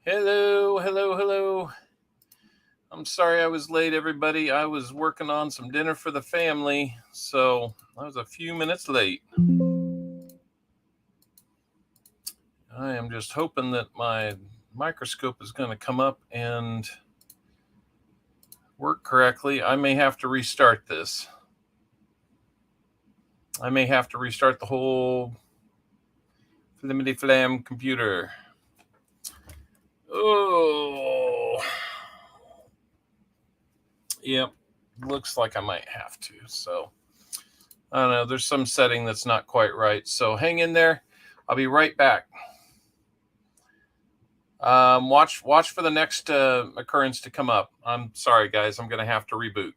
Hello, hello, hello. I'm sorry I was late, everybody. I was working on some dinner for the family, so I was a few minutes late. I am just hoping that my microscope is going to come up and work correctly. I may have to restart this. I may have to restart the whole flimity flam computer. Oh, yep. Looks like I might have to. So I don't know. There's some setting that's not quite right. So hang in there. I'll be right back. Watch for the next occurrence to come up. I'm sorry, guys. I'm going to have to reboot.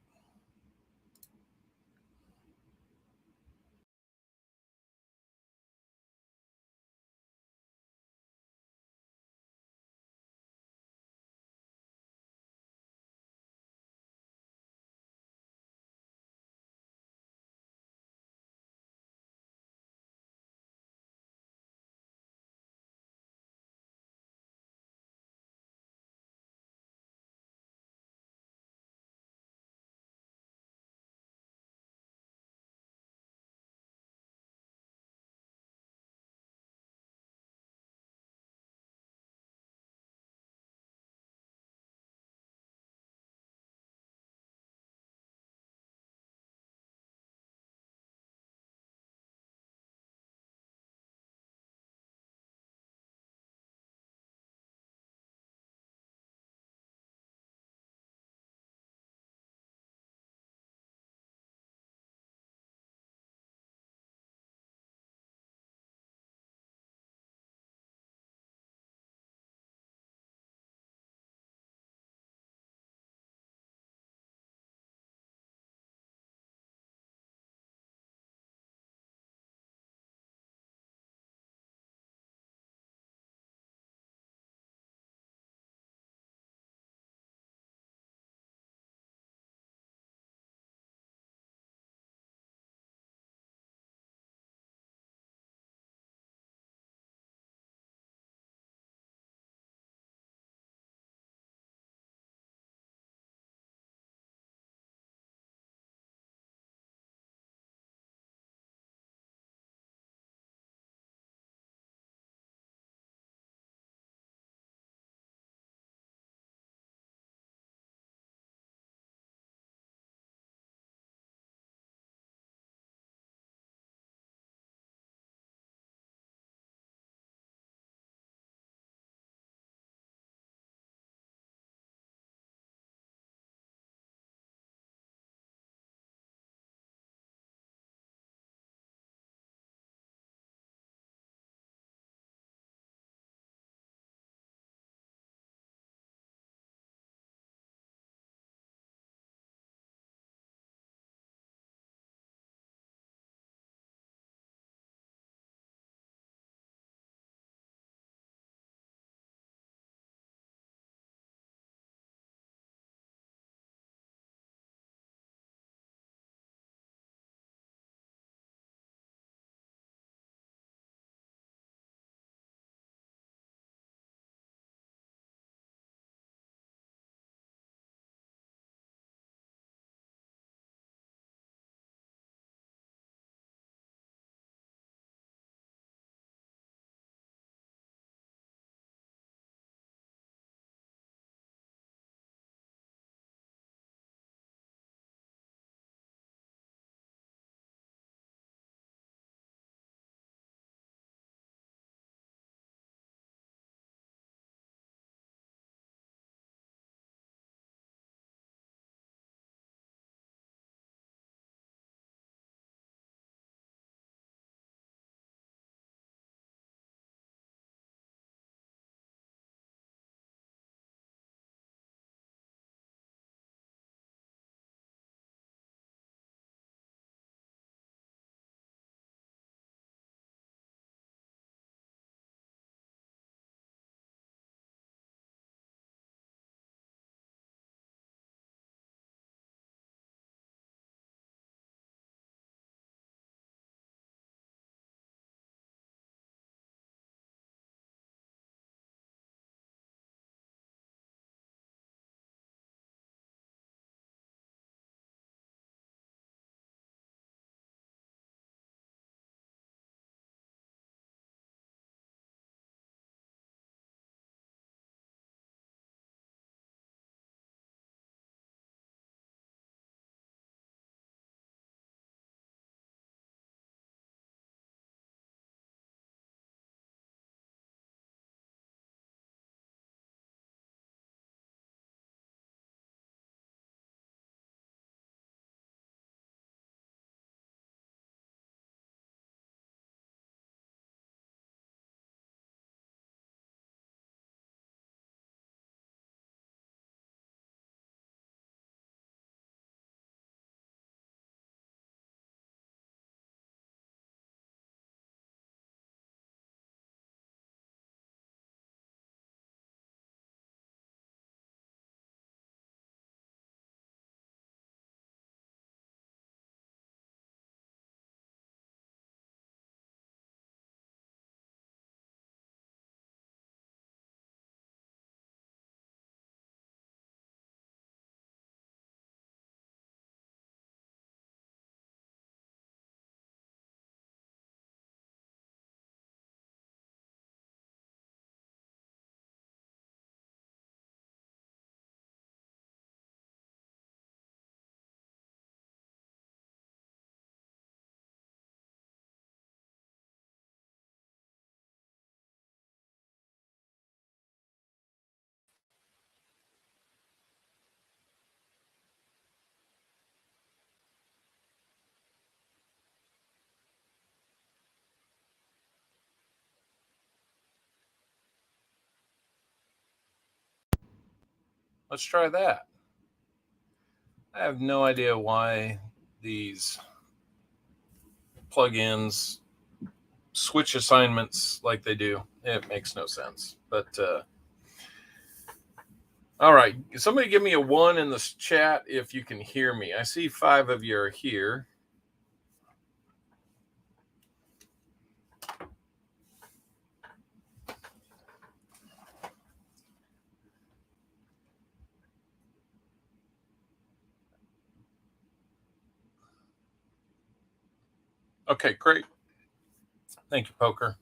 Let's try that. I have no idea why these plugins switch assignments like they do. It makes no sense. But all right, somebody give me a 1 in the chat if you can hear me. I see 5 of you are here. Okay, great. Thank you, Poker.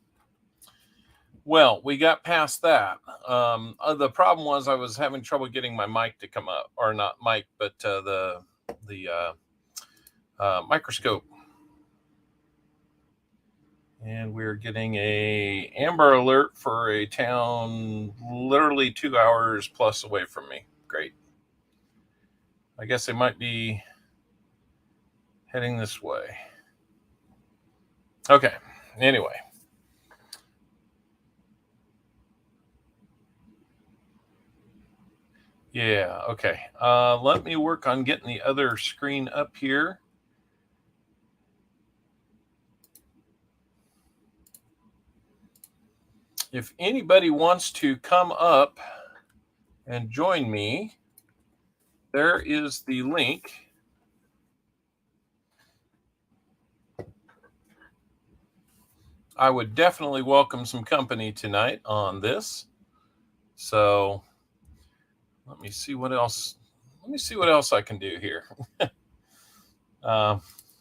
Well, we got past that. The problem was I was having trouble getting my mic to come up, or not mic, but the microscope. And we're getting a Amber Alert for a town literally 2 hours plus away from me. Great. I guess they might be heading this way. Okay. Anyway. Yeah, okay. Let me work on getting the other screen up here. If anybody wants to come up and join me, there is the link. I would definitely welcome some company tonight on this. So let me see what else. Let me see what else I can do here.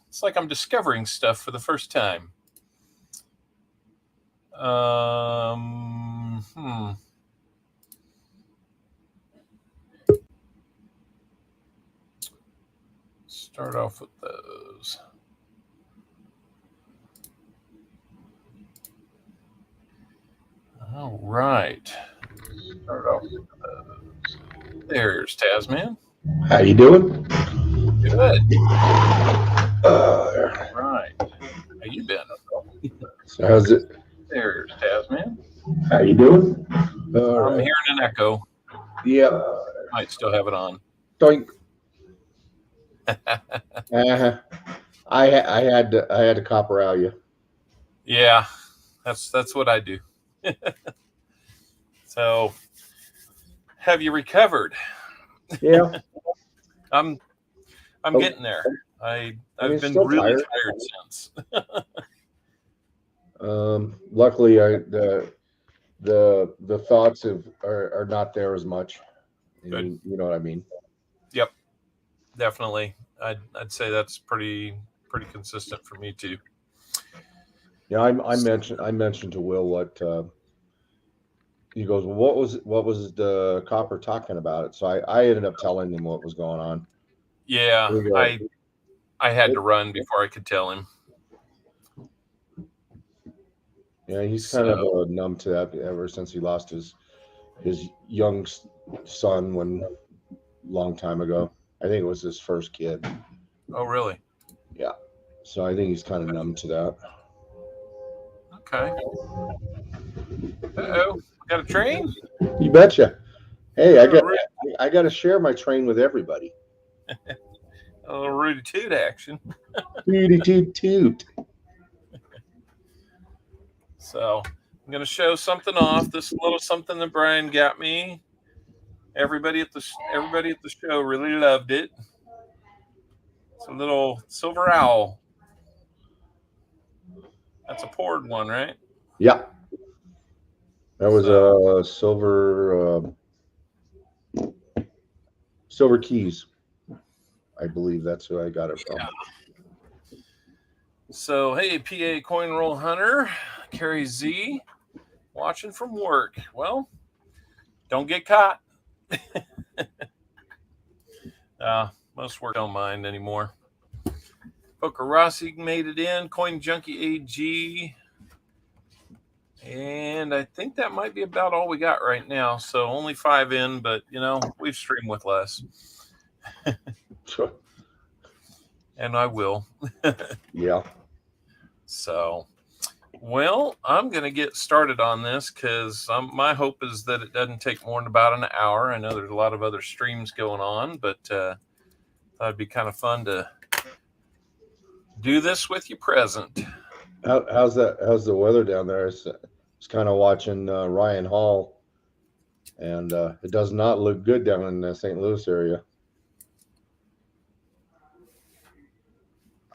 It's like I'm discovering stuff for the first time. Start off with those. All right. Start off with those. There's Tazman. How you doing? Good. All right. How you been? So how's it? There's Tazman. How you doing? I'm hearing an echo. Yeah. Might still have it on. Doink. I had to copper you. Yeah, that's what I do. So, have you recovered? Yeah. I'm getting there. I've been really tired since. Luckily, the thoughts are not there as much. Good. You know what I mean? Yep, definitely. I'd say that's pretty consistent for me too. Yeah, I mentioned to Will what he goes. Well, what was the copper talking about it? So I ended up telling him what was going on. Yeah, I had to run before I could tell him. Yeah, he's kind of numb to that ever since he lost his young son long time ago. I think it was his first kid. Oh, really? Yeah. So I think he's kind of numb to that. Okay. Uh-oh. Got a train? You betcha. Hey, I got to share my train with everybody. A little Rudy Toot action. Rudy Toot. So I'm going to show something off. This little something that Brian got me. Everybody at the show really loved it. It's a little silver owl. That's a poured one, right? Yeah. That was a silver keys. I believe that's who I got it from. Yeah. So, hey, PA Coin Roll Hunter, Carrie Z, watching from work. Well, don't get caught. Most work don't mind anymore. Poker Rossi made it in. Coin Junkie AG. And I think that might be about all we got right now. So only 5 in, but, we've streamed with less. Sure. And I will. Yeah. So, Well, I'm going to get started on this because my hope is that it doesn't take more than about an hour. I know there's a lot of other streams going on, but thought it'd be kind of fun to do this with you present. How's that? How's the weather down there? It's kind of watching Ryan Hall, and it does not look good down in the St. Louis area.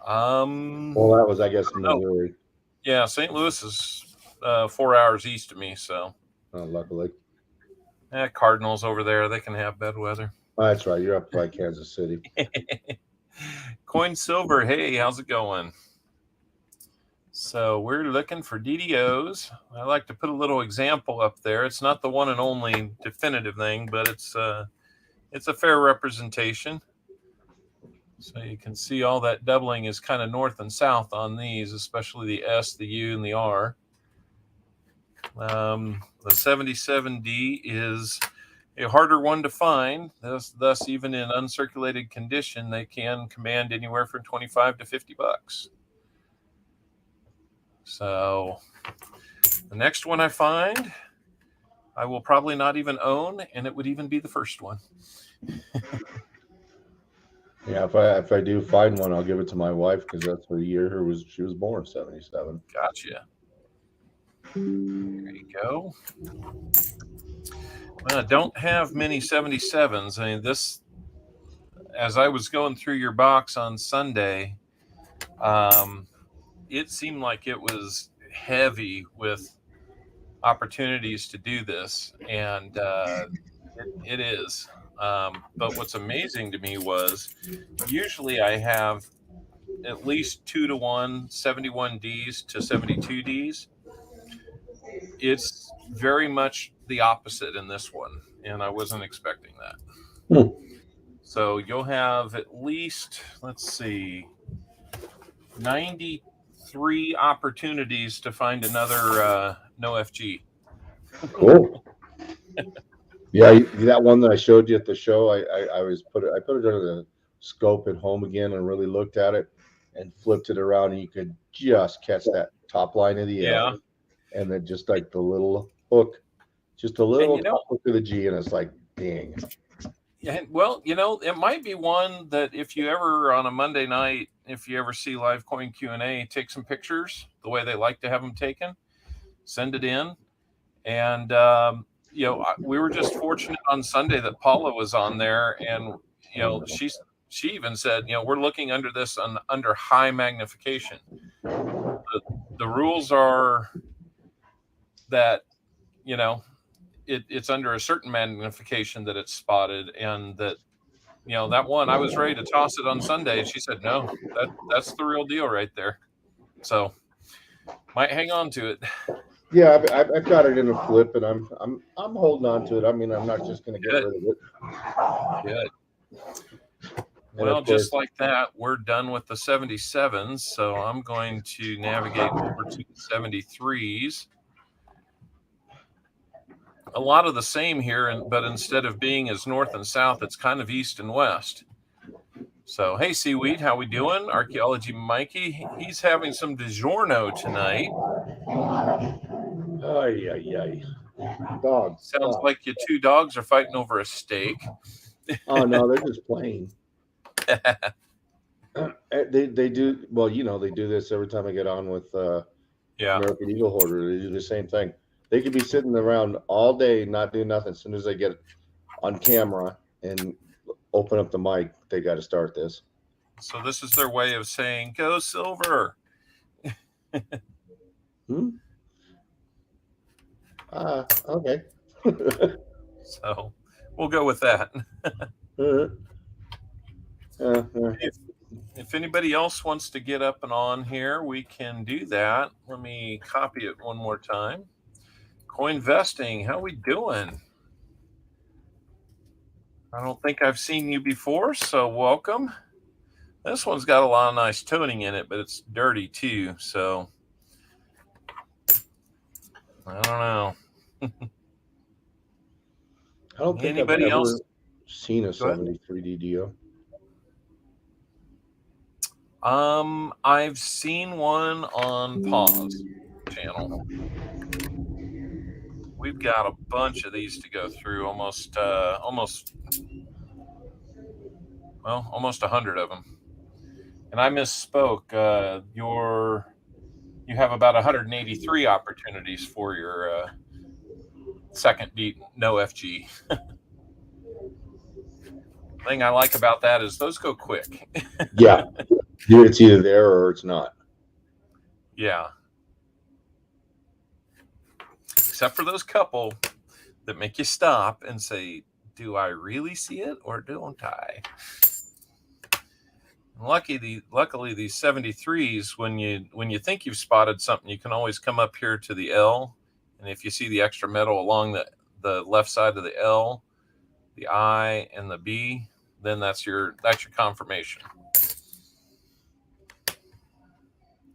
Well, that was, I guess, Missouri. Yeah, St. Louis is 4 hours east of me, so Luckily, Cardinals over there, they can have bad weather. that's right. You're up by Kansas City. Coin Silver, hey, how's it going? So we're looking for DDOs. I like to put a little example up there. It's not the one and only definitive thing, but it's a fair representation. So you can see all that doubling is kind of north and south on these, especially the S, the U, and the R. The 77D is a harder one to find. Thus, even in uncirculated condition, they can command anywhere from $25 to $50. So the next one I find, I will probably not even own, and it would even be the first one. Yeah, if I do find one, I'll give it to my wife because that's the year she was born, 77. Gotcha. There you go. Well, I don't have many 77s. I mean, this, as I was going through your box on Sunday, it seemed like it was heavy with opportunities to do this, and it is. But what's amazing to me was usually I have at least 2-to-1 71Ds to 72Ds. It's very much the opposite in this one, and I wasn't expecting that. So you'll have at least, let's see, 93 opportunities to find another no FG. Cool. Yeah, that one that I showed you at the show, I put it under the scope at home again and really looked at it and flipped it around, and you could just catch that top line of the L, and then just like the little hook, just a little hook of the G, and it's like, dang. Yeah, well, it might be one that if you ever on a Monday night, if you ever see Live Coin Q&A, take some pictures the way they like to have them taken, send it in, and we were just fortunate on Sunday that Paula was on there, and she even said, we're looking under this under high magnification. The rules are that it's under a certain magnification that it's spotted, and that that one, I was ready to toss it on Sunday, and she said no, that's the real deal right there. So might hang on to it. Yeah, I've got it in a flip, and I'm holding on to it. I mean, I'm not just going to get rid of it. Good. Well, just like that, we're done with the 77s. So I'm going to navigate over to the 73s. A lot of the same here, but instead of being as north and south, it's kind of east and west. So, hey, Seaweed, how we doing? Archaeology Mikey, he's having some DiGiorno tonight. Ay. Dogs. Sounds like your two dogs are fighting over a steak. Oh, no, they're just playing. They do, well, they do this every time I get on with American Eagle Hoarder. They do the same thing. They could be sitting around all day, not doing nothing. As soon as they get on camera and open up the mic, they got to start this. So this is their way of saying, go Silver. Okay. So we'll go with that. If anybody else wants to get up and on here, we can do that. Let me copy it one more time. Coinvesting, how we doing? I don't think I've seen you before, so welcome. This one's got a lot of nice toning in it, but it's dirty too, so I don't know. I don't think anybody I've else seen a 73 DDO. I've seen one on pause. channel. We've got a bunch of these to go through, almost 100 of them. And I misspoke. You have about 183 opportunities for your second beat no FG. Thing I like about that is those go quick. Yeah, it's either there or it's not. Yeah. Except for those couple that make you stop and say, "Do I really see it or don't I?" Luckily, these 73s, when you think you've spotted something, you can always come up here to the L, and if you see the extra metal along the left side of the L, the I, and the B, then that's your confirmation.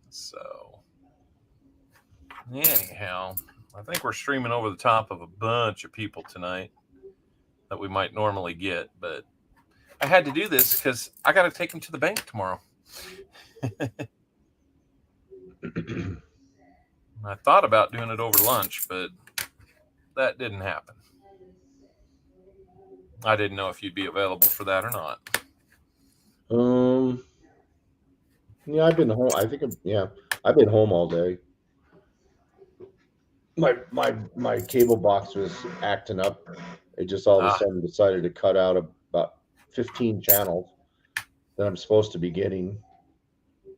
So, anyhow, I think we're streaming over the top of a bunch of people tonight that we might normally get, but I had to do this because I got to take them to the bank tomorrow. I thought about doing it over lunch, but that didn't happen. I didn't know if you'd be available for that or not. Yeah, I've been home. I've been home all day. My cable box was acting up. It just all of a sudden decided to cut out about 15 channels that I'm supposed to be getting.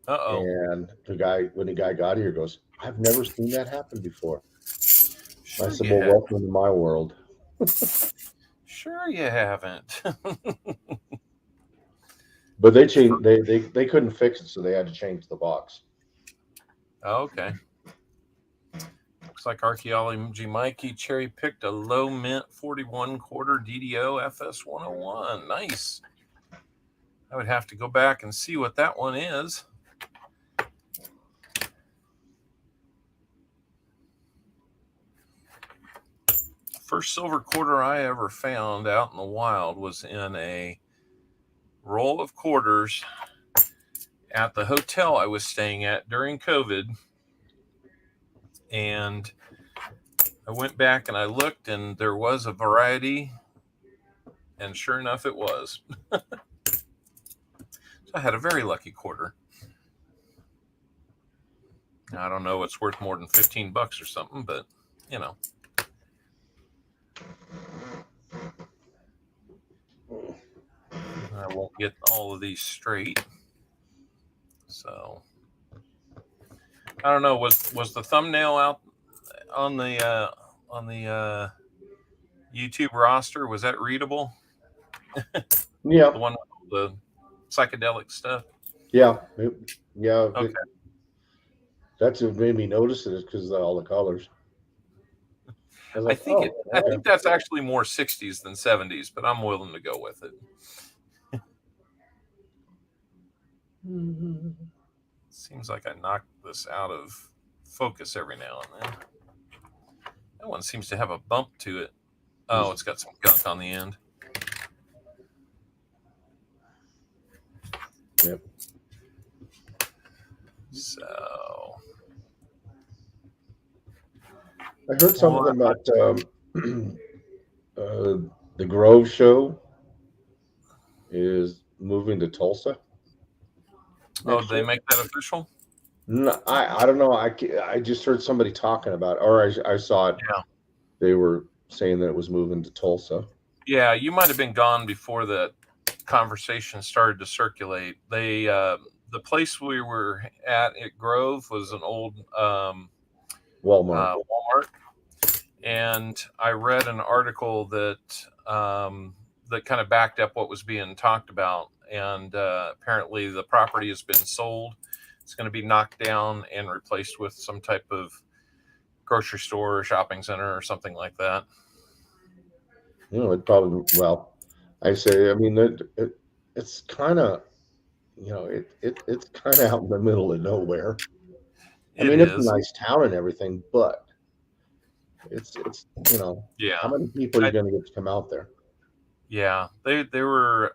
And when the guy got here, goes, "I've never seen that happen before." Sure, I said, "Well, welcome to my world." Sure, you haven't. But they changed. They couldn't fix it, so they had to change the box. Okay. Looks like Archaeology Mikey cherry picked a low mint 41 quarter DDO FS 101. Nice. I would have to go back and see what that one is. First silver quarter I ever found out in the wild was in a roll of quarters at the hotel I was staying at during COVID. And I went back and I looked, and there was a variety, and sure enough, it was. So I had a very lucky quarter. Now, I don't know it's worth more than $15 or something, but you know. I won't get all of these straight. So I don't know. Was the thumbnail out on the YouTube roster? Was that readable? Yeah. The one with the psychedelic stuff. Yeah. Okay. That's what made me notice it is because of all the colors. I think that's actually more 60s than 70s, but I'm willing to go with it. Seems like I knocked this out of focus every now and then. That one seems to have a bump to it. Oh, it's got some gunk on the end. Yep. So I heard something about the Grove show is moving to Tulsa. Oh, they make that official? No, I don't know. I just heard somebody talking about it, or I saw it. Yeah. They were saying that it was moving to Tulsa. Yeah, you might have been gone before the conversation started to circulate. They the place we were at Grove was an old Walmart. And I read an article that that kind of backed up what was being talked about. And apparently the property has been sold. It's going to be knocked down and replaced with some type of grocery store or shopping center or something like that. You know, it probably, I say, I mean, it's kind of, it's kind of out in the middle of nowhere. I mean, it's a nice town and everything, but it's how many people are you going to get to come out there? Yeah, they were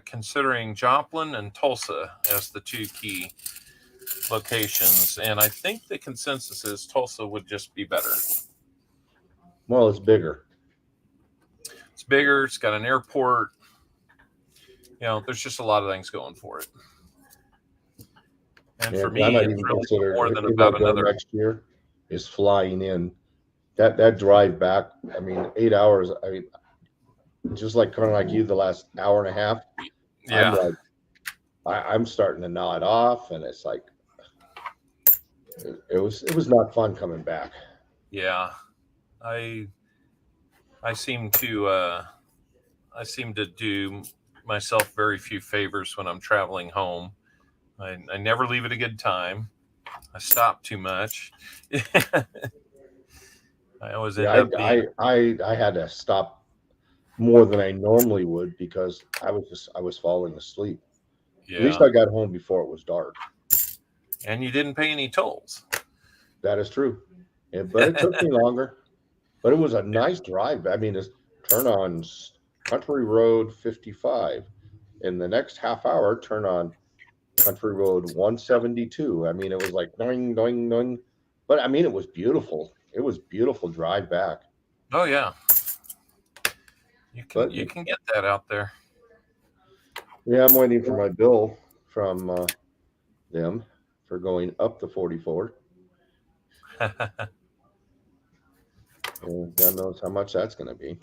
considering Joplin and Tulsa as the two key locations, and I think the consensus is Tulsa would just be better. Well, it's bigger. It's bigger. It's got an airport. There's just a lot of things going for it. And Yeah, for 'cause I me, might it's even really no consider more than if I about go another. next year, is flying in. That drive back. I mean, 8 hours. I mean, just like kind of like you, the last hour and a half. I'm Yeah, like, I'm starting to nod off, and it's like it was not fun coming back. yeah. I I seem to do myself very few favors when I'm traveling home. I never leave at a good time. I stop too much. I always Yeah, end up being I had to stop more than I normally would because I was falling asleep. At least yeah. I got home before it was dark. And you didn't pay any tolls. That is true. But it took me longer. But it was a nice drive. I mean, it's turn on Country Road 55. In the next half hour, turn on Country Road 172. I mean, it was like doing, doing, doing. But I mean, it was beautiful. It was beautiful drive back. Oh yeah, you can But you can get that out there. yeah, I'm waiting for my bill from them for going up the 44. And God knows how much that's going to be.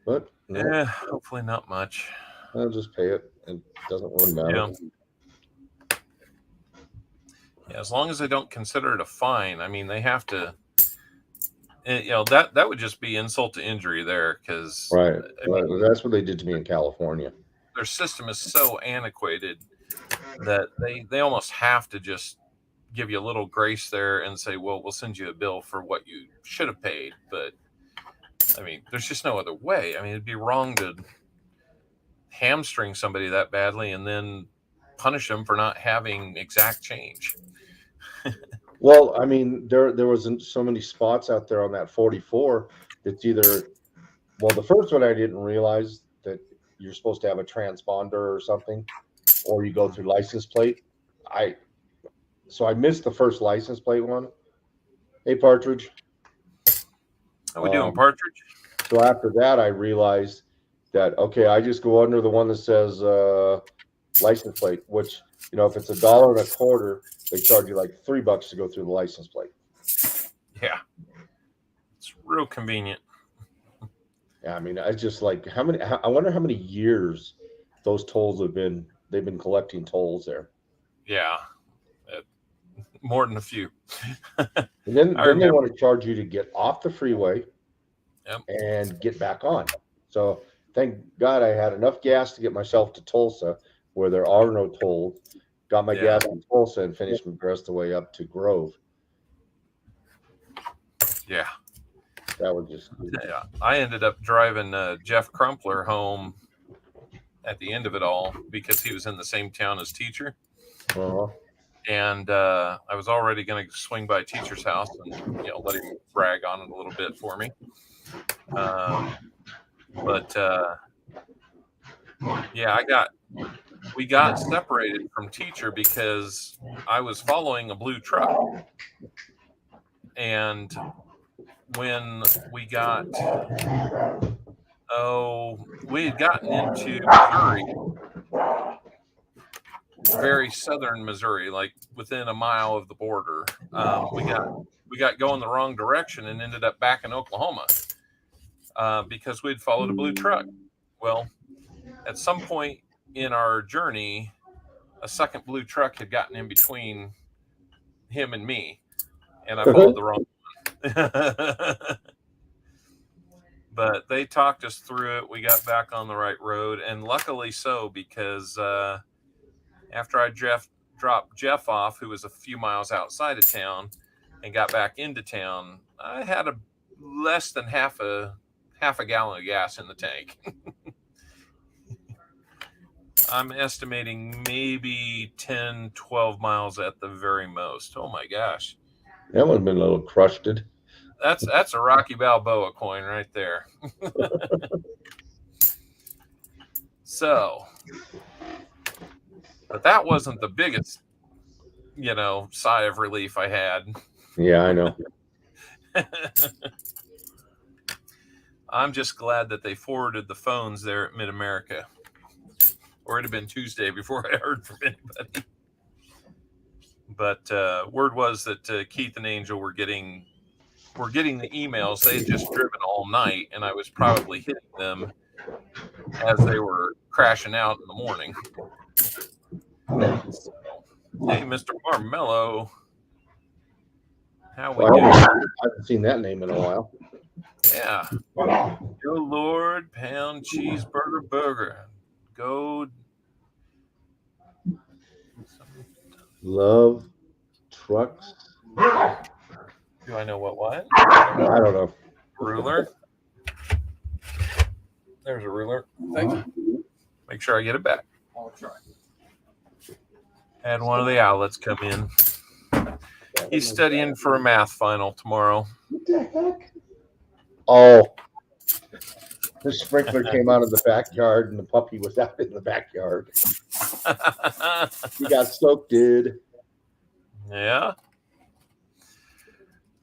But no, Yeah, hopefully not much. I'll just pay it. It doesn't really matter. Yeah. Yeah, as long as they don't consider it a fine. I mean, they have to. That would just be insult to injury there, because Right. I Well, mean that's what they did to me in California. their system is so antiquated that they almost have to just give you a little grace there and say, well, we'll send you a bill for what you should have paid. But I mean, there's just no other way. I mean, it'd be wrong to hamstring somebody that badly and then punish them for not having exact change. Well, I mean, there wasn't so many spots out there on that 44 that's either well, the first one I didn't realize that you're supposed to have a transponder or something, or you go through license plate. I so I missed the first license plate one. Hey, Partridge. How we doing, Um, Partridge? so after that, I realized that okay, I just go under the one that says license plate, which if it's $1.25, they charge you like $3 to go through the license plate. Yeah, it's real convenient. Yeah, I mean, I just like how many. I wonder how many years those tolls have been. They've been collecting tolls there, Yeah, uh, more than a few. and then I then they remember. want to charge you to get off the freeway Yep. and get back on. So thank God I had enough gas to get myself to Tulsa, where there are no tolls. Got my Yeah. gas in Tulsa and finished the rest of the way up to Grove. Yeah. That was just Yeah. I ended up driving Jeff Crumpler home at the end of it all because he was in the same town as Teacher. uh And I was already going to swing by Teacher's house and let him brag on it a little bit for me. But yeah, we got separated from Teacher because I was following a blue truck, and when we we had gotten into Missouri, very southern Missouri, like within a mile of the border. We got going the wrong direction and ended up back in Oklahoma because we'd followed a blue truck. Well, at some point in our journey, a second blue truck had gotten in between him and me, and I followed the wrong one. But they talked us through it. We got back on the right road, and luckily so, because after I dropped Jeff off, who was a few miles outside of town, and got back into town, I had a less than half a gallon of gas in the tank. I'm estimating maybe 10, 12 miles at the very most. Oh my gosh. that would have been a little crushed. That's a Rocky Balboa coin right there. So But that wasn't the biggest, sigh of relief I had. Yeah, I know. I'm just glad that they forwarded the phones there at Mid-America, or it'd have been Tuesday before I heard from anybody. But word was that Keith and Angel were getting the emails. They had just driven all night, and I was probably hitting them as they were crashing out in the morning. So, hey, Mr. Marmello, how we doing? I haven't seen that name in a while. Yeah. Go Lord, pound cheeseburger burger. Go. Love trucks. Do I know what? I don't know. Ruler. There's a ruler. Thank you. Make sure I get it back. I'll try. Had one of the outlets come in. He's studying for a math final tomorrow. What the heck? Oh, the sprinkler came out of the backyard, and the puppy was out in the backyard. He got soaked, dude. Yeah.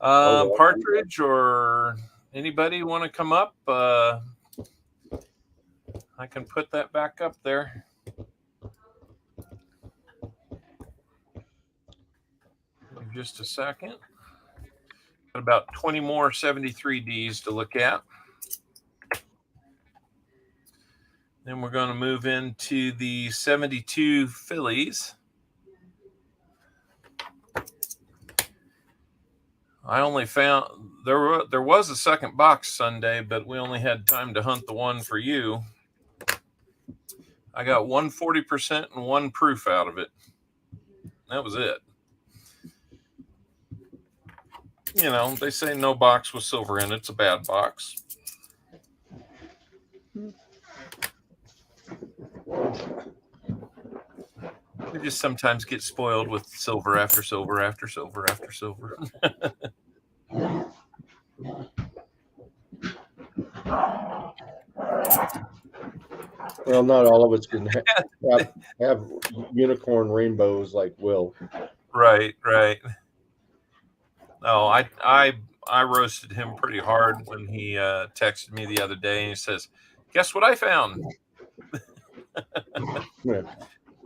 well. Partridge or anybody want to come up? I can put that back up there. In just a second. Got about 20 more 73Ds to look at. Then we're going to move into the 72 Phillies. I only found there was a second box Sunday, but we only had time to hunt the one for you. I got 140% and one proof out of it. That was it. They say no box with silver in it's a bad box. We just sometimes get spoiled with silver after silver after silver after silver. Well, not all of us can have unicorn rainbows like Will. Right. No, I roasted him pretty hard when he texted me the other day and he says, "Guess what I found?"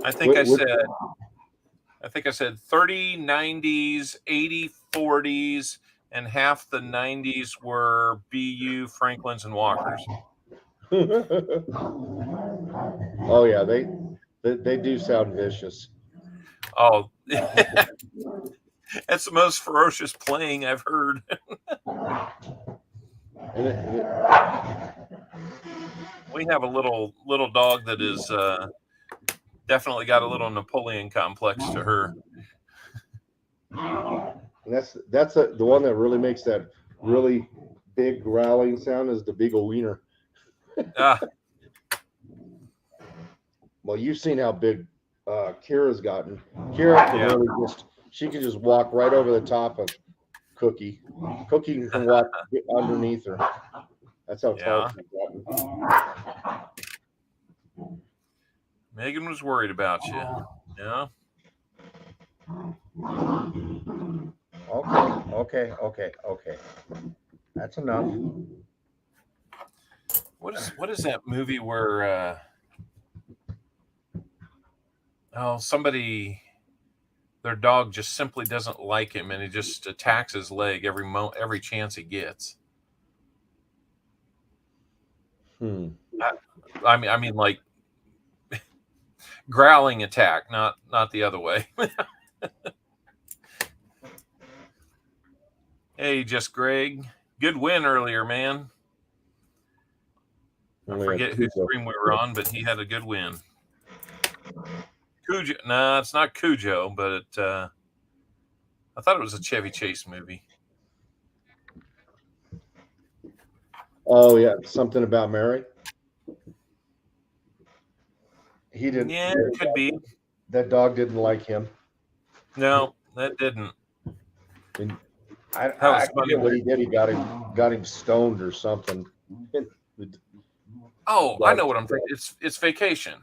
I think I said 30 90s, 80 40s, and half the 90s were BU, Franklins, and Walkers. Oh yeah, they do sound vicious. Oh, that's the most ferocious playing I've heard. We have a little dog that is definitely got a little Napoleon complex to her. And that's the one that really makes that really big growling sound is the Beagle Wiener. Well, you've seen how big Kira's gotten. Kira can really she can just walk right over the top of Cookie. Cookie can walk underneath her. That's how tall she's gotten. Megan was worried about you. Yeah. Okay. That's enough. What is that movie where somebody, their dog just simply doesn't like him and he just attacks his leg every chance he gets? I mean like growling attack, not the other way. Hey, just Greg. Good win earlier, man. I forget whose stream we were on, but he had a good win. Cujo. Nah, it's not Cujo, but I thought it was a Chevy Chase movie. Oh yeah, something about Mary. He didn't. Yeah, it could be. That dog didn't like him. No, that didn't. I forget what he did. He got him stoned or something. Oh, I know what I'm thinking. It's Vacation.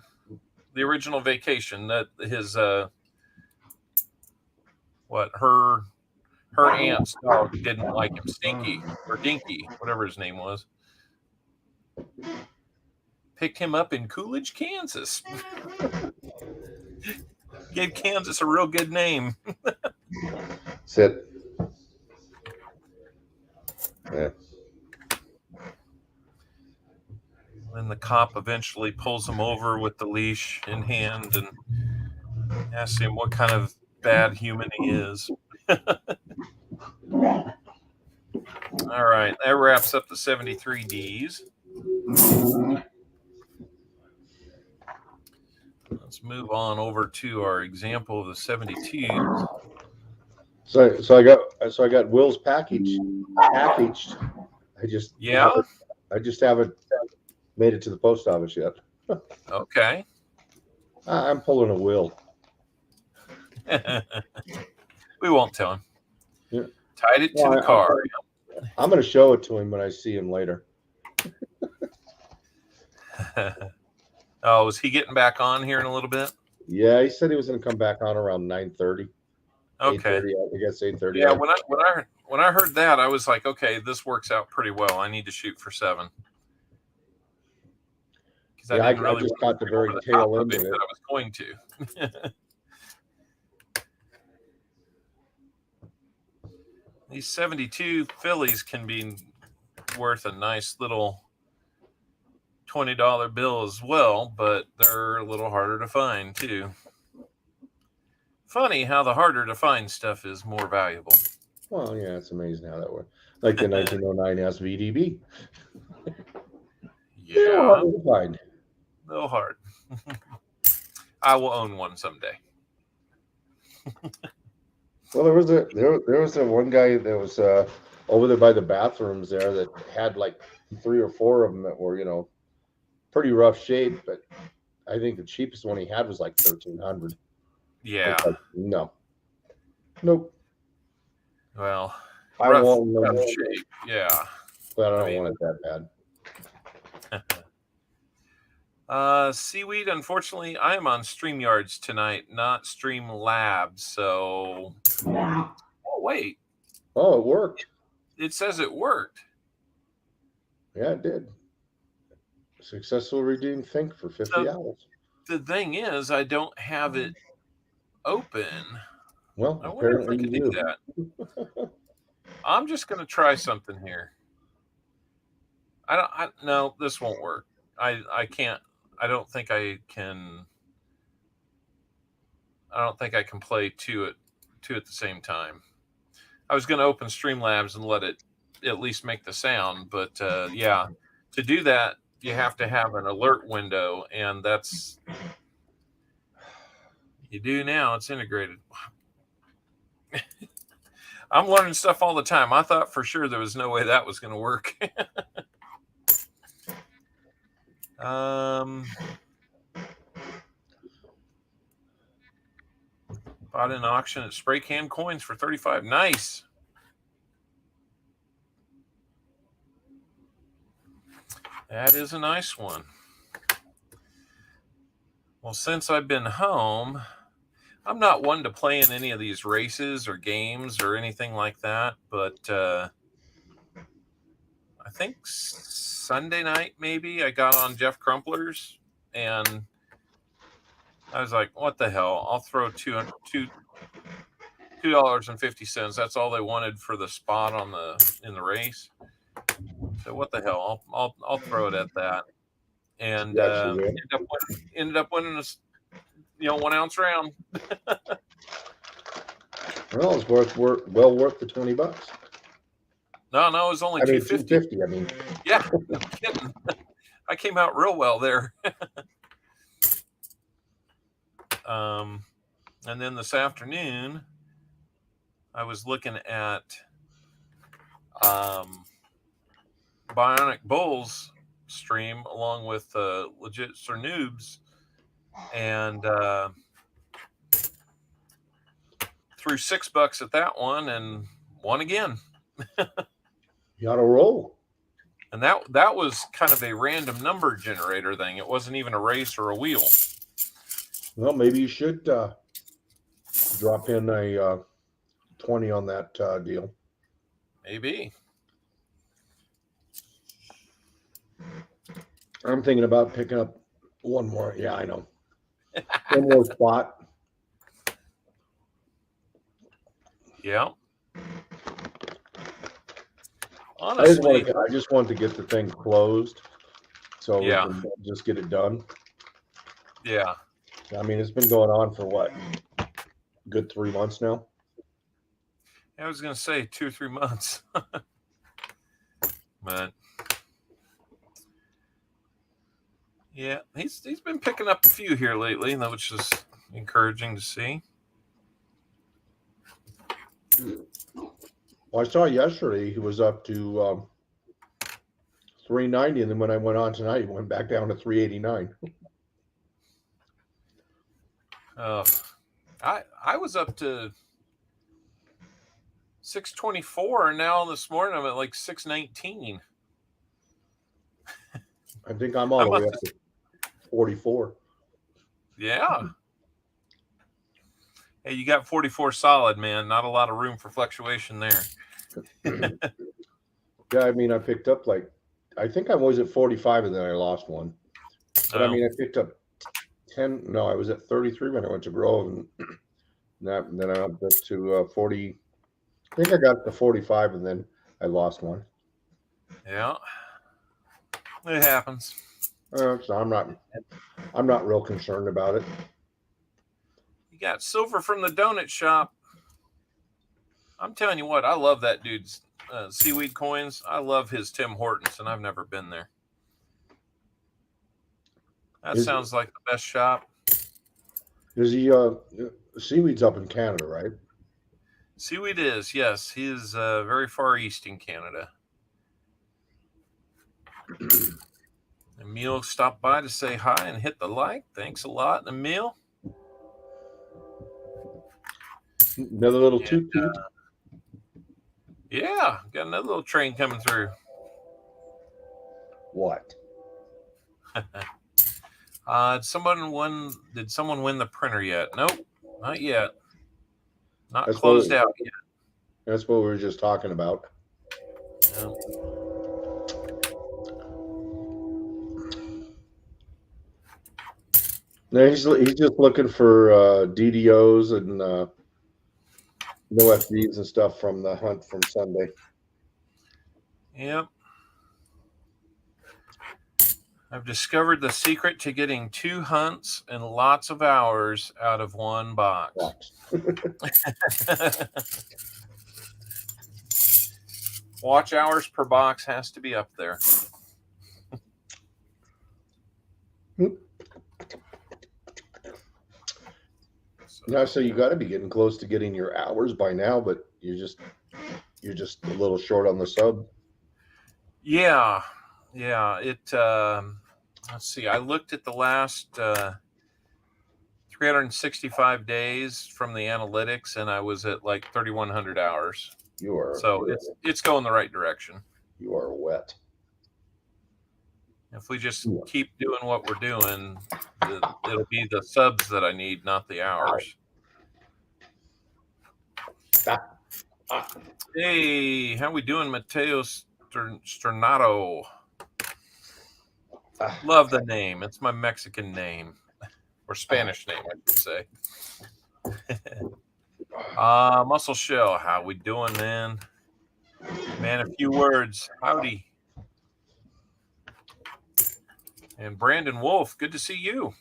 the original Vacation, that his her aunt's dog didn't like him. Stinky or Dinky, whatever his name was. Picked him up in Coolidge, Kansas. Gave Kansas a real good name. Sit. Yeah. Then the cop eventually pulls him over with the leash in hand and asks him what kind of bad human he is. All right, that wraps up the 73Ds. Let's move on over to our example of the 72s. So I got Will's packaged. I just haven't made it to the post office yet. Okay. I'm pulling a Will. We won't tell him. Yeah. Tied it to the car. I'm going to show it to him when I see him later. Oh, is he getting back on here in a little bit? Yeah, he said he was going to come back on around 9:30. Okay. 8:30, I guess 8:30. Yeah, when I heard that, I was like, okay, this works out pretty well. I need to shoot for 7. Because I just caught the very tail end of it. I was going to. These 72 Phillies can be worth a nice little $20 bill as well, but they're a little harder to find too. Funny how the harder to find stuff is more valuable. Well, yeah, it's amazing how that works. Like the 1909 SVDB. Yeah, harder to find. No hard. I will own one someday. Well, there was a one guy that was over there by the bathrooms there that had like 3 or 4 of them that were, pretty rough shape, but I think the cheapest one he had was like $1,300. Yeah. Like, no. Nope. Well, I won't rough shape. Yeah. But I don't want it that bad. Seaweed, unfortunately, I am on StreamYards tonight, not Streamlabs. So, oh wait. Oh, it worked. It says it worked. Yeah, it did. Successful redeemed Think for 50 hours. The thing is, I don't have it open. Well, I wonder if I could do that. I'm just going to try something here. No, this won't work. I can't. I don't think I can play two at the same time. I was going to open Streamlabs and let it at least make the sound, but yeah, to do that, you have to have an alert window, and that's you do now. It's integrated. I'm learning stuff all the time. I thought for sure there was no way that was going to work. Bought an auction at Spray Can Coins for $35. Nice. That is a nice one. Well, since I've been home, I'm not one to play in any of these races or games or anything like that, but I think Sunday night maybe I got on Jeff Crumpler's and I was like, what the hell? I'll throw $2.50. That's all they wanted for the spot in the race. So what the hell? I'll throw it at that, and ended up winning a 1 ounce round. Well, it's well worth the $20. No, it was only $2.50. $2.50. I mean, yeah, no kidding. I came out real well there. And then this afternoon, I was looking at Bionic Bull's stream along with Legit Sir Noobs, and threw $6 at that one and won again. You ought to roll. And that was kind of a random number generator thing. It wasn't even a race or a wheel. Well, maybe you should drop in a 20 on that deal. Maybe. I'm thinking about picking up one more. Yeah, I know. One more spot. Yeah. I just Honestly, want to get the thing closed so we yeah. can just get it done. Yeah. I mean, it's been going on for what? Good 3 months now. I was going to say 2 or 3 months. But yeah, he's been picking up a few here lately, which is encouraging to see. Well, I saw yesterday he was up to 390, and then when I went on tonight, he went back down to 389. I was up to 624, and now this morning I'm at like 619. I think I'm all the way up to 44. Yeah. Hey, you got 44 solid, man. Not a lot of room for fluctuation there. Yeah, I mean, I picked up I think I was at 45 and then I lost one. But I mean, I picked up 10. No, I was at 33 when I went to Grove, and then I went up to 40. I think I got to 45 and then I lost one. Yeah. It happens. So I'm not real concerned about it. You got Silver from the donut shop. I'm telling you what, I love that dude's seaweed coins. I love his Tim Hortons, and I've never been there. That sounds like the best shop. Is he seaweed's up in Canada, right? Seaweed is, yes. He is very far east in Canada. Emil stopped by to say hi and hit the like. Thanks a lot, Emil. Another little toot toot. Yeah, got another little train coming through. What? Did someone win the printer yet? Nope, not yet. Not closed out yet. That's what we were just talking about. No. No, he's just looking for DDOs and no FDs and stuff from the hunt from Sunday. Yep. I've discovered the secret to getting 2 hunts and lots of hours out of one box. Watch hours per box has to be up there. Yeah, so you got to be getting close to getting your hours by now, but you're just a little short on the sub. Yeah. It. Let's see. I looked at the last 365 days from the analytics, and I was at like 3,100 hours. It's going the right direction. You are wet. If we just keep doing what we're doing, it'll be the subs that I need, not the hours. Hey, how we doing, Mateo Stornato? Love the name. It's my Mexican name, or Spanish name, I should say. Muscle Shell, how we doing, man? Man, a few words. Howdy. And Brandon Wolf, good to see you.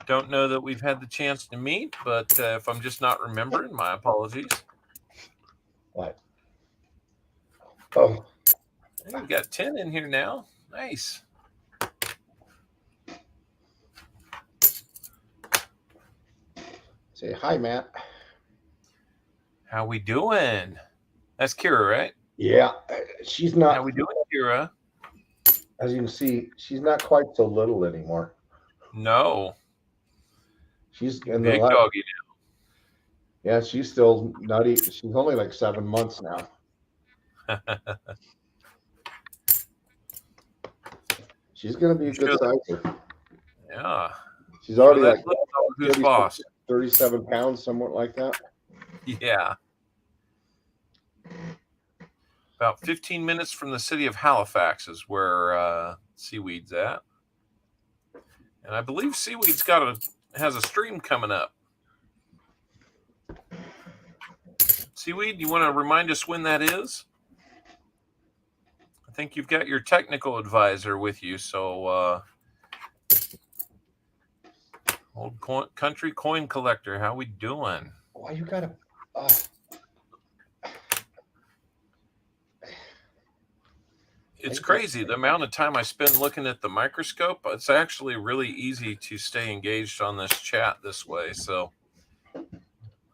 Don't know that we've had the chance to meet, but if I'm just not remembering, my apologies. What? Oh. Hey, we got 10 in here now. Nice. Say hi, Matt. How we doing? That's Kira, right? Yeah, she's not. How we doing, Kira? As you can see, she's not quite so little anymore. No. She's in big doggy now. Yeah, she's still nutty. She's only like 7 months now. She's going to be a good sizer. Yeah. She's already like Who's boss? 37 pounds, somewhat like that. Yeah. About 15 minutes from the city of Halifax is where Seaweed's at. And I believe Seaweed's has a stream coming up. Seaweed, you want to remind us when that is? I think you've got your technical advisor with you, so old country coin collector, how we doing? Why you gotta? It's crazy the amount of time I spend looking at the microscope. It's actually really easy to stay engaged on this chat this way. So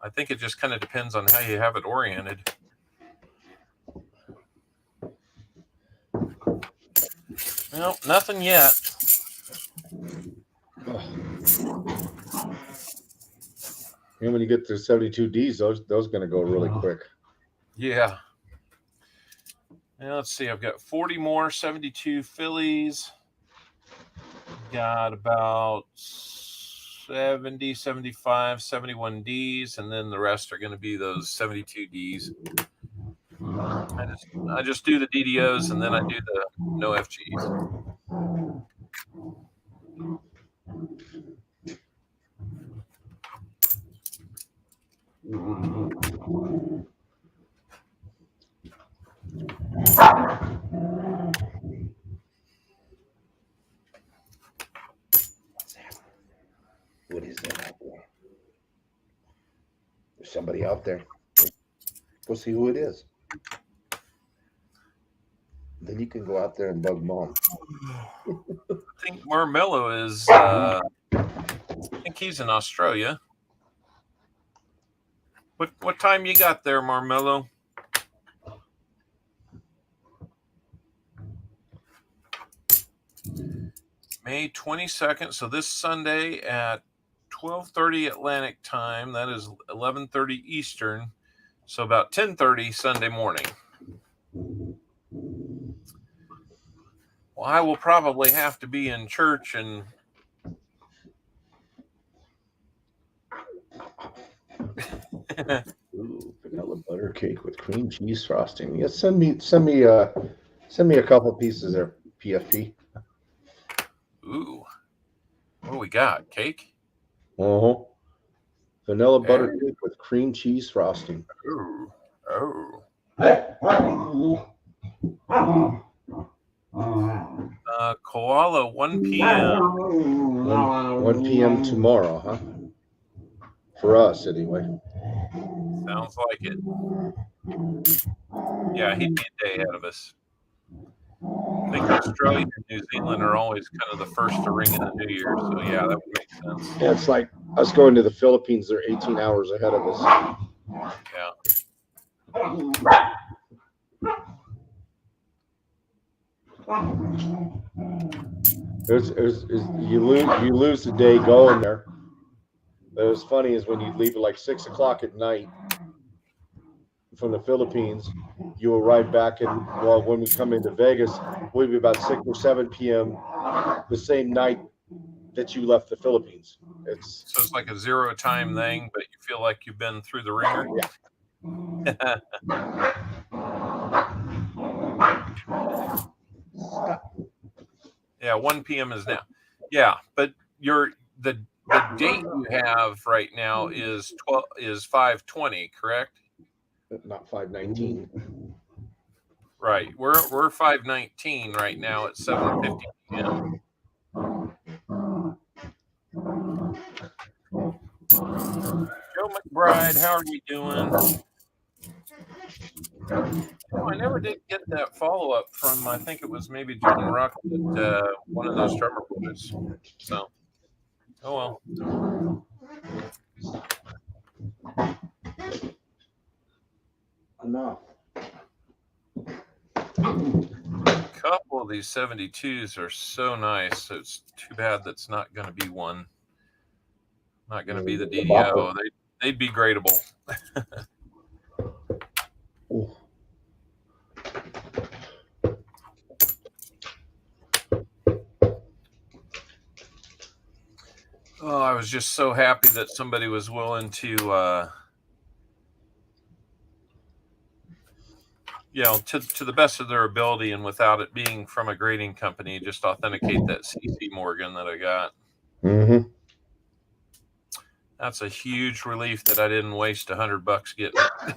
I think it just kind of depends on how you have it oriented. Well, nothing yet. And when you get to 72Ds, those are going to go really quick. Yeah. Now let's see. I've got 40 more 72 Phillies. Got about 70, 75, 71 Ds, and then the rest are going to be those 72 Ds. I just do the DDOs and then I do the no FGs. What is that out there? There's somebody out there. Go see who it is. Then you can go out there and bug Mom. I think Marmello is. I think he's in Australia. What time you got there, Marmello? May 22nd. So this Sunday at 12:30 Atlantic time. That is 11:30 Eastern. So about 10:30 Sunday morning. Well, I will probably have to be in church and Ooh, vanilla butter cake with cream cheese frosting. Yeah, send me a couple pieces there, PFP. Ooh, what do we got? Cake? Uh-huh. Vanilla butter cake with cream cheese frosting. Ooh. Oh. Koala, 1 p.m. 1 p.m. tomorrow, huh? For us, anyway. Sounds like it. Yeah, he'd be a day ahead of us. I think Australia and New Zealand are always kind of the first to ring in the new year. So, yeah, that would make sense. Yeah, it's like us going to the Philippines. They're 18 hours ahead of us. Yeah. You lose the day going there. But what's funny is when you leave at like 6 o'clock at night from the Philippines, you arrive back when we come into Vegas, we'll be about 6 or 7 p.m. the same night that you left the Philippines. So it's like a zero time thing, but you feel like you've been through the ringer. Yeah. Yeah, 1 p.m. is now. Yeah, but the date you have right now is 5:20, correct? Not 5:19. Right. We're 5:19 right now at 7:50 p.m. Joe McBride, how are you doing? Oh, I never did get that follow-up from, I think it was maybe Jordan Ruck at one of those drummer boys. So, oh well. Enough. A couple of these 72s are so nice. It's too bad that's not going to be one. Not going to be the DDO. They'd be gradable. Oh, I was just so happy that somebody was willing to, to the best of their ability and without it being from a grading company, just authenticate that CC Morgan that I got. Mm-hmm. That's a huge relief that I didn't waste $100 getting it.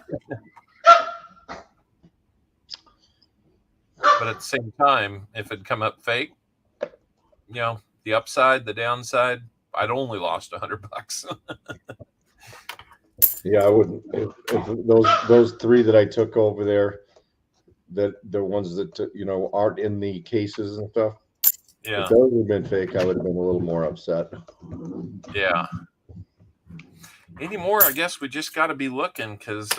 But at the same time, if it'd come up fake, the upside, the downside, I'd only lost $100. Yeah, I wouldn't. If those three that I took over there, that the ones that aren't in the cases and stuff. Yeah. If those had been fake, I would have been a little more upset. Yeah. Anymore, I guess we just got to be looking because,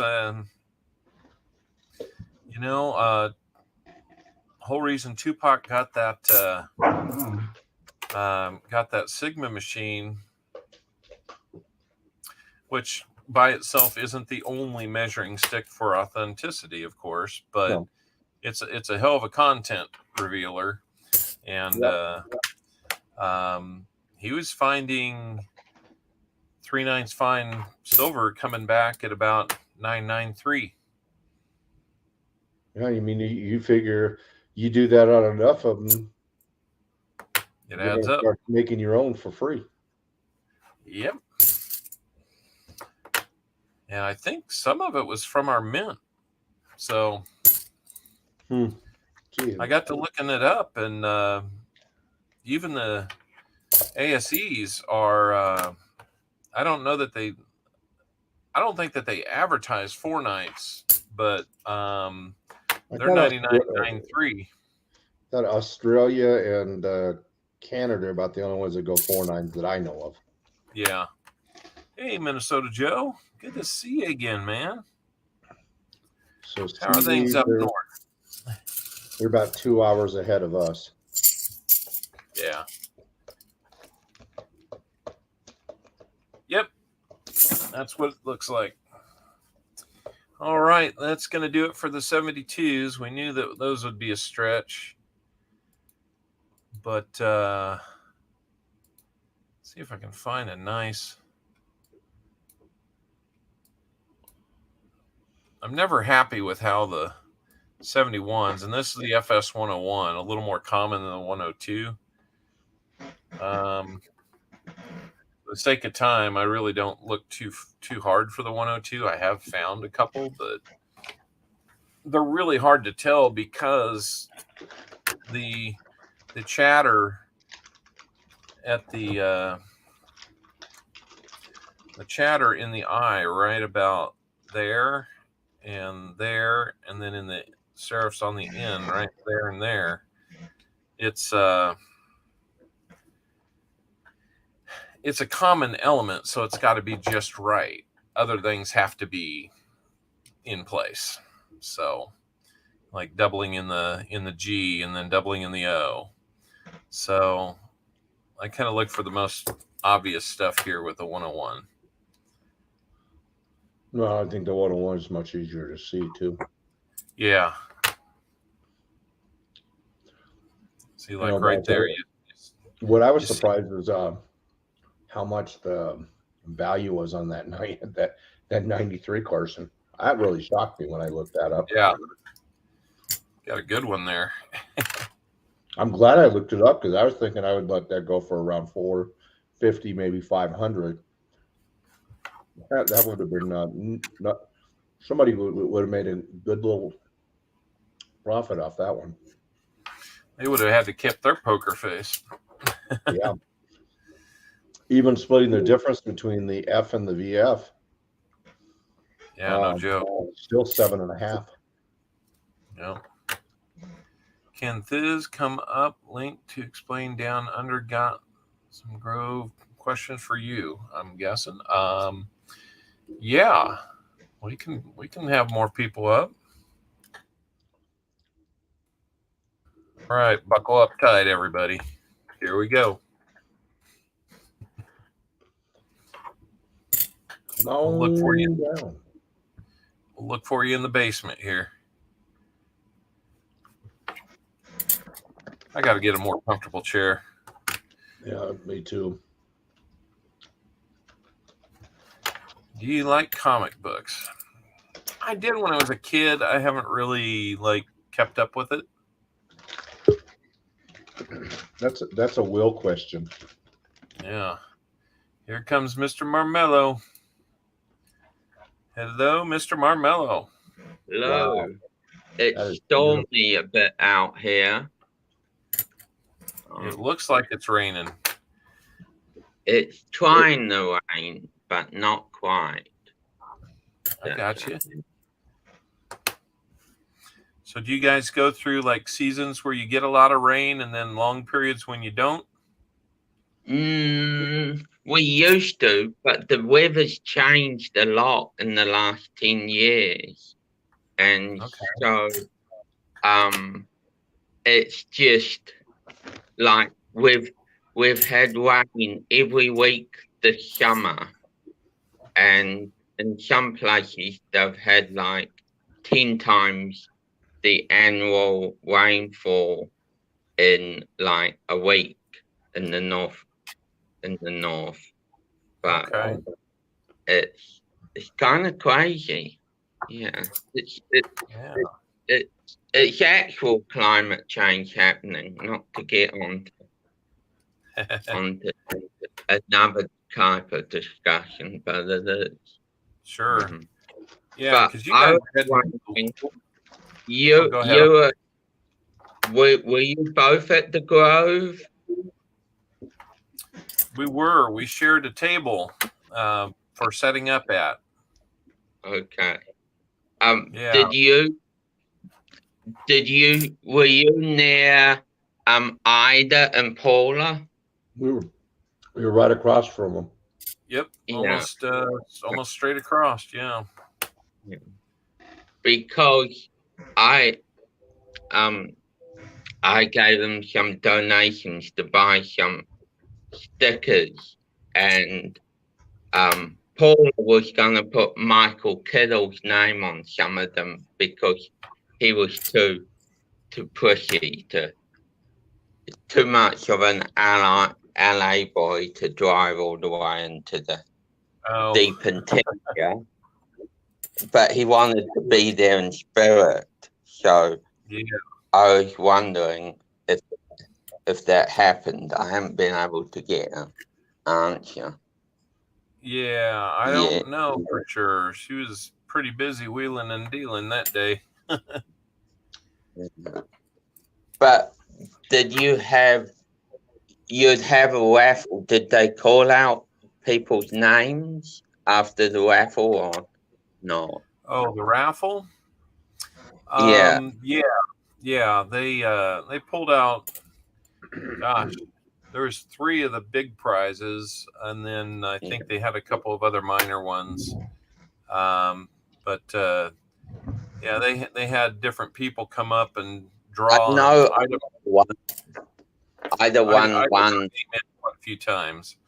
whole reason Tupac got that Sigma machine, which by itself isn't the only measuring stick for authenticity, of course, but No. it's a hell of a content revealer, and he was finding 3/9 fine silver coming back at about 993. Yeah, I mean, you figure you do that on enough of them, It you're adds going to up. start making your own for free. Yep. And I think some of it was from our mint. So I got to looking it up, and even the ASEs are. I don't think that they advertise 4 nights, but they're 99.93. That Australia and Canada are about the only ones that go 4.9s that I know of. Yeah. Hey, Minnesota Joe. Good to see you again, man. So how are things up north? They're about 2 hours ahead of us. Yeah. Yep. That's what it looks like. All right. That's going to do it for the 72s. We knew that those would be a stretch. But see if I can find a nice. I'm never happy with how the 71s, and this is the FS 101, a little more common than the 102. For the sake of time, I really don't look too hard for the 102. I have found a couple, but they're really hard to tell because the chatter at the chatter in the eye right about there, and then in the serifs on the end right there and there, it's a common element, so it's got to be just right. Other things have to be in place. So like doubling in the G and then doubling in the O. So I kind of look for the most obvious stuff here with the 101. No, I think the 101 is much easier to see too. Yeah. See, like right there. What I was surprised was how much the value was on that night. That 93 Carson. That really shocked me when I looked that up. Yeah. Got a good one there. I'm glad I looked it up because I was thinking I would let that go for around 450, maybe 500. That would have been somebody would have made a good little profit off that one. They would have had to keep their poker face. Yeah. Even splitting the difference between the F and the VF. Yeah, no joke. Still 7.5. Yeah. Can Thiz come up? Link to explain down under. Got some Grove questions for you, I'm guessing. Yeah. We can have more people up. All right, buckle up tight, everybody. Here we go. We'll look for you. We'll look for you in the basement here. I got to get a more comfortable chair. Yeah, me too. Do you like comic books? I did when I was a kid. I haven't really kept up with it. That's a Will question. Yeah. Here comes Mr. Marmello. Hello, Mr. Marmello. Hello. Wow. It's That is stormy a bit out here. It looks like it's raining. It's trying to rain, but not quite. I got you. So do you guys go through seasons where you get a lot of rain and then long periods when you don't? We used to, but the weather's changed a lot in the last 10 years. And so it's just like we've had rain every week this summer, and in some places they've had 10 times the annual rainfall in a week in the north. But it's kind of crazy. Yeah, it's actual climate change happening. Not to get onto another type of discussion, but it is. Sure. Mm-hmm. Yeah, because you guys were you both at the Grove? We were. We shared a table for setting up at. Okay. Yeah. Were you near Ida and Paula? We were right across from them. Yep. Almost straight across. Yeah. Because I gave them some donations to buy some stickers, and Paula was gonna put Michael Kittle's name on some of them because he was too pushy, too much of an LA boy to drive all the way into the deep interior. But he wanted to be there in spirit. So I was wondering if that happened. I haven't been able to get an answer. Yeah, I don't know for sure. She was pretty busy wheeling and dealing that day. But you'd have a raffle? Did they call out people's names after the raffle or no? Oh, the raffle? Yeah. They pulled out. Gosh, there was 3 of the big prizes, and then I think they had a couple of other minor ones. They had different people come up and draw. I know either one a few times.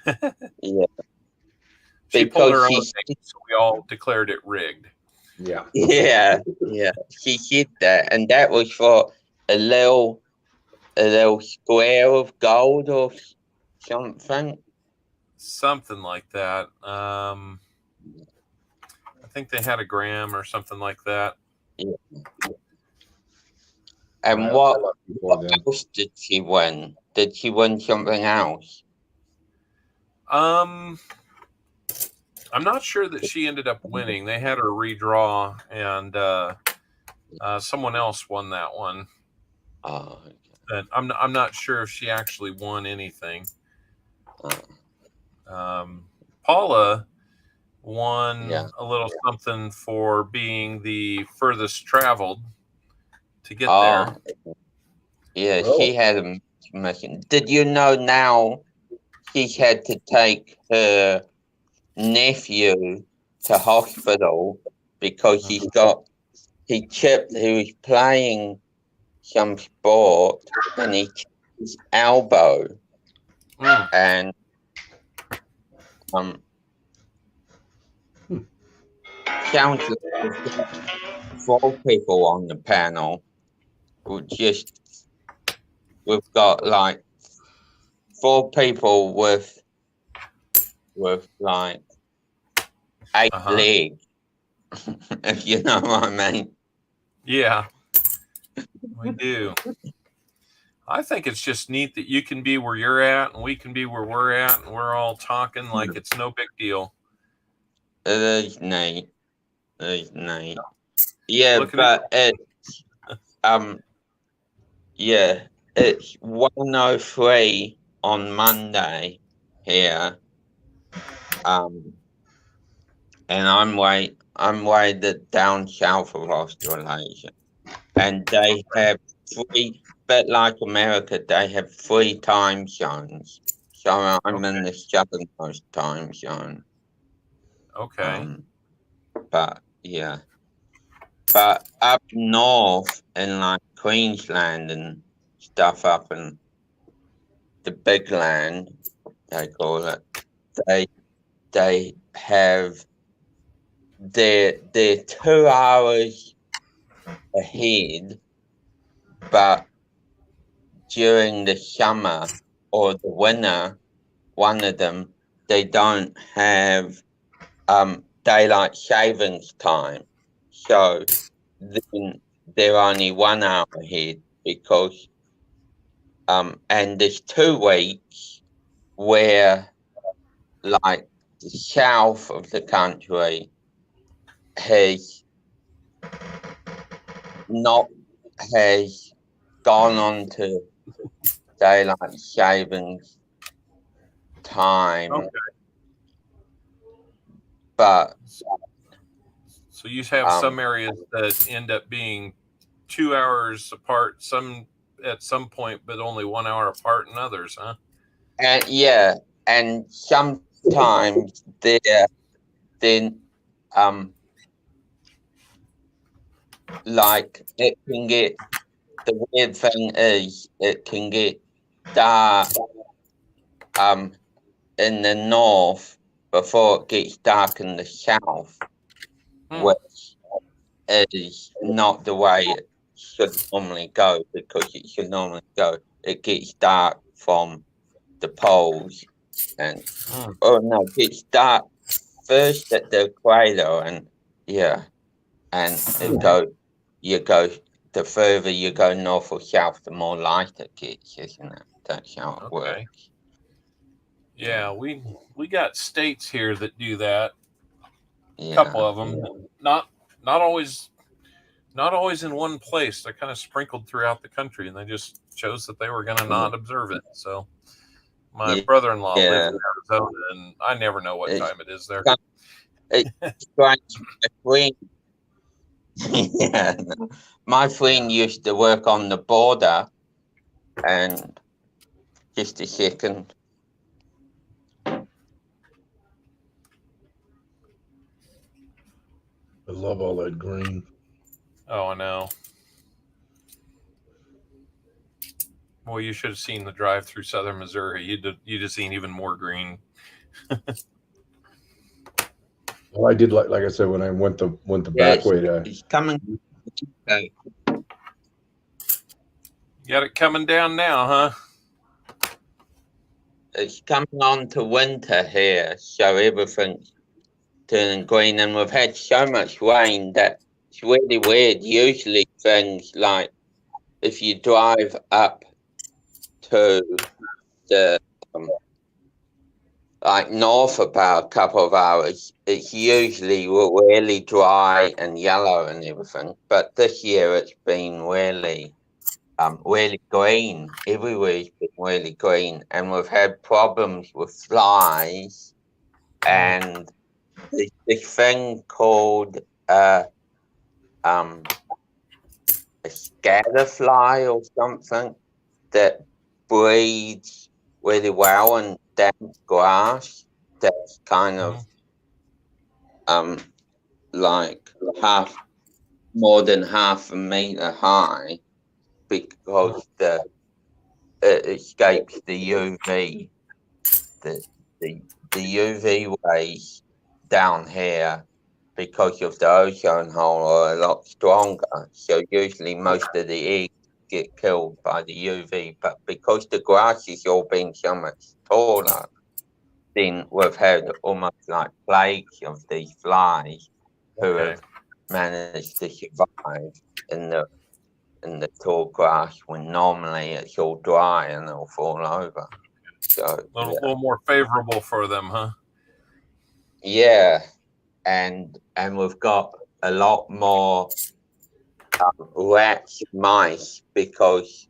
Yeah. She pulled her own name, so we all declared it rigged. Yeah. Yeah. She did that, and that was for a little square of gold or something. Something like that. I think they had a gram or something like that. Yeah. And what else did she win? Did she win something else? I'm not sure that she ended up winning. They had her redraw, and someone else won that one. Oh, okay. And I'm not sure if she actually won anything. Paula won a little something for being the furthest traveled to get there. Yeah, she had a mission. Did you know now she's had to take her nephew to hospital because he was playing some sport and he chipped his elbow. And sounds like 4 people on the panel. We've got 4 people with 8 Uh-huh. legs, if you know what I mean. Yeah, we do. I think it's just neat that you can be where you're at and we can be where we're at and we're all talking like it's no big deal. It is neat. It is neat. Yeah, Look at but it's yeah, it's 1:03 on Monday here. And I'm way down south of Australasia. And they have three, but like America, they have 3 time zones. So I'm in the southernmost time zone. Okay. But yeah, but up north in like Queensland and stuff up in the big land, they call it. They have they're 2 hours ahead, but during the summer or the winter, one of them, they don't have daylight savings time. So then they're only 1 hour ahead because and there's 2 weeks where like the south of the country has not has gone on to daylight savings time, Okay. but So you have some areas that end up being 2 hours apart, some at some point, but only 1 hour apart in others, huh? and yeah, and sometimes they're then like it can get the weird thing is it can get dark in the north before it gets dark in the south, which is not the way it should normally go, because it should normally go it gets dark from the poles and oh no, it gets dark first at the equator and yeah, and it go the further you go north or south, the more light it gets, isn't it? That's how it works. Yeah, we got states here that do that. A couple Yeah. of them, not always not always in one place. They're kind of sprinkled throughout the country, and they just chose that they were going to not observe it. So my brother-in-law lives Yeah. in Arizona, and I never know what time it is there. It's strange. My friend, yeah, my friend used to work on the border, and just a second. I love all that green. Oh, I know. Well, you should have seen the drive through southern Missouri. You'd have seen even more green. Well, I did like I said when I went the back way to. It's coming. You got it coming down now, huh? It's coming on to winter here, so everything's turning green, and we've had so much rain that it's really weird. Usually, things like if you drive up to the like north about a couple of hours, it's usually really dry and yellow and everything. But this year it's been really green. Everywhere's been really green, and we've had problems with flies and this thing called a scatter fly or something that breeds really well in damp grass that's kind of like more than half a meter high, because it escapes the UV. The UV rays down here, because of the ozone hole, are a lot stronger. So usually most of the eggs get killed by the UV, but because the grass is all being so much taller, then we've had almost like plagues of these flies who Okay. have managed to survive in the tall grass when normally it's all dry and they'll fall over. So A little more favorable for them, huh? yeah, and we've got a lot more rats and mice because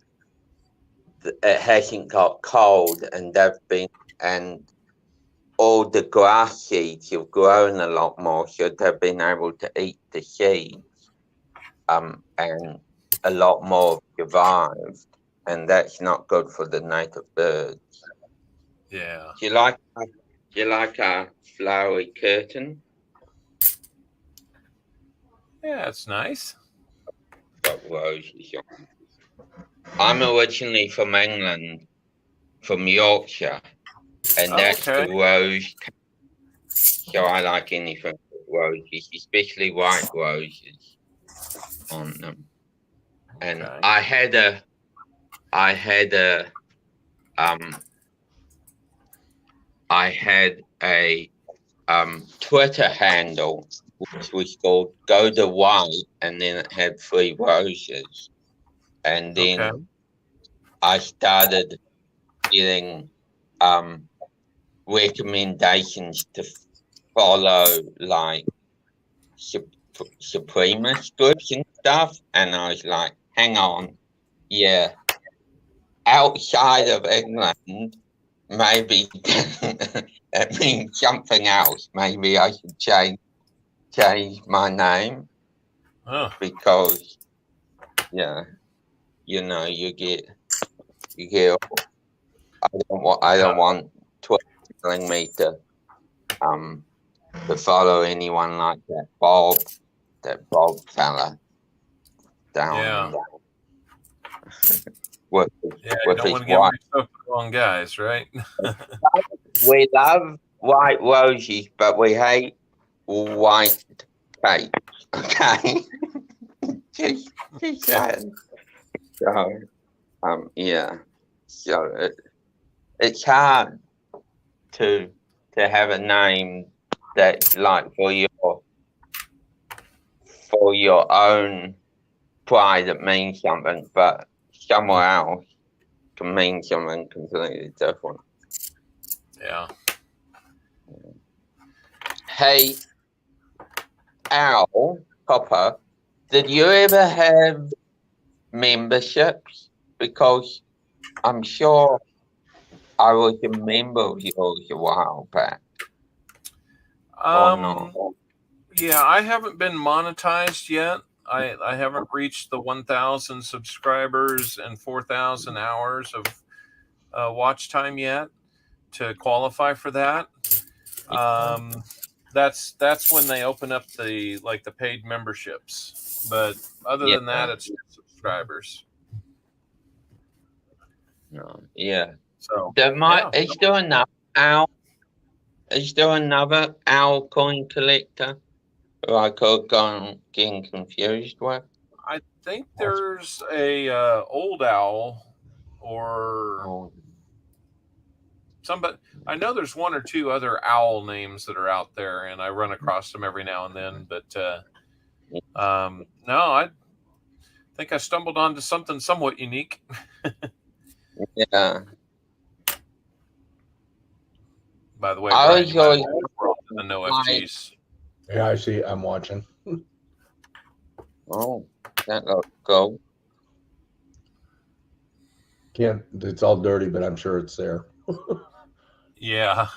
it hasn't got cold, and all the grass seeds have grown a lot more, so they've been able to eat the seeds, and a lot more survived, and that's not good for the native birds. Yeah. Do you like our flowery curtain? Yeah, it's nice. Got roses on. I'm originally from England, from Yorkshire, and that's Okay. the rose. So I like anything with roses, especially white roses on them. And Okay. I had a Twitter handle which was called Go the White, and then it had 3 roses. And then Okay. I started getting recommendations to follow like supremacist groups and stuff, and I was like, hang on, yeah, outside of England, maybe it means something else. Maybe I should change my name Oh, because yeah, you know, you get I don't want Twitter telling me to follow anyone like that Bob fella down yeah. with Yeah, you with don't his want to get wife. mixed up with the wrong guys, right? We love white roses, but we hate white cake. Okay, just saying. So yeah, so it's hard to have a name that's like for your own pride it means something, but somewhere else can mean something completely different. Yeah. Hey, Al, Copper, did you ever have memberships? Because I'm sure I was a member of yours a while back. Or not? Yeah, I haven't been monetized yet. I haven't reached the 1,000 subscribers and 4,000 hours of watch time yet to qualify for that. That's when they open up the paid memberships. But other than that, it's just subscribers. No, yeah. So Is there another Al? Is there another Al coin collector who I could go getting confused with? I think there's a old owl or somebody. I know there's 1 or 2 other owl names that are out there, and I run across them every now and then. But no, I think I stumbled onto something somewhat unique. Yeah. By the way, I Brian, was you might always want to know FGs. Yeah, I see. I'm watching. Oh, that looks cool. It's all dirty, but I'm sure it's there. Yeah.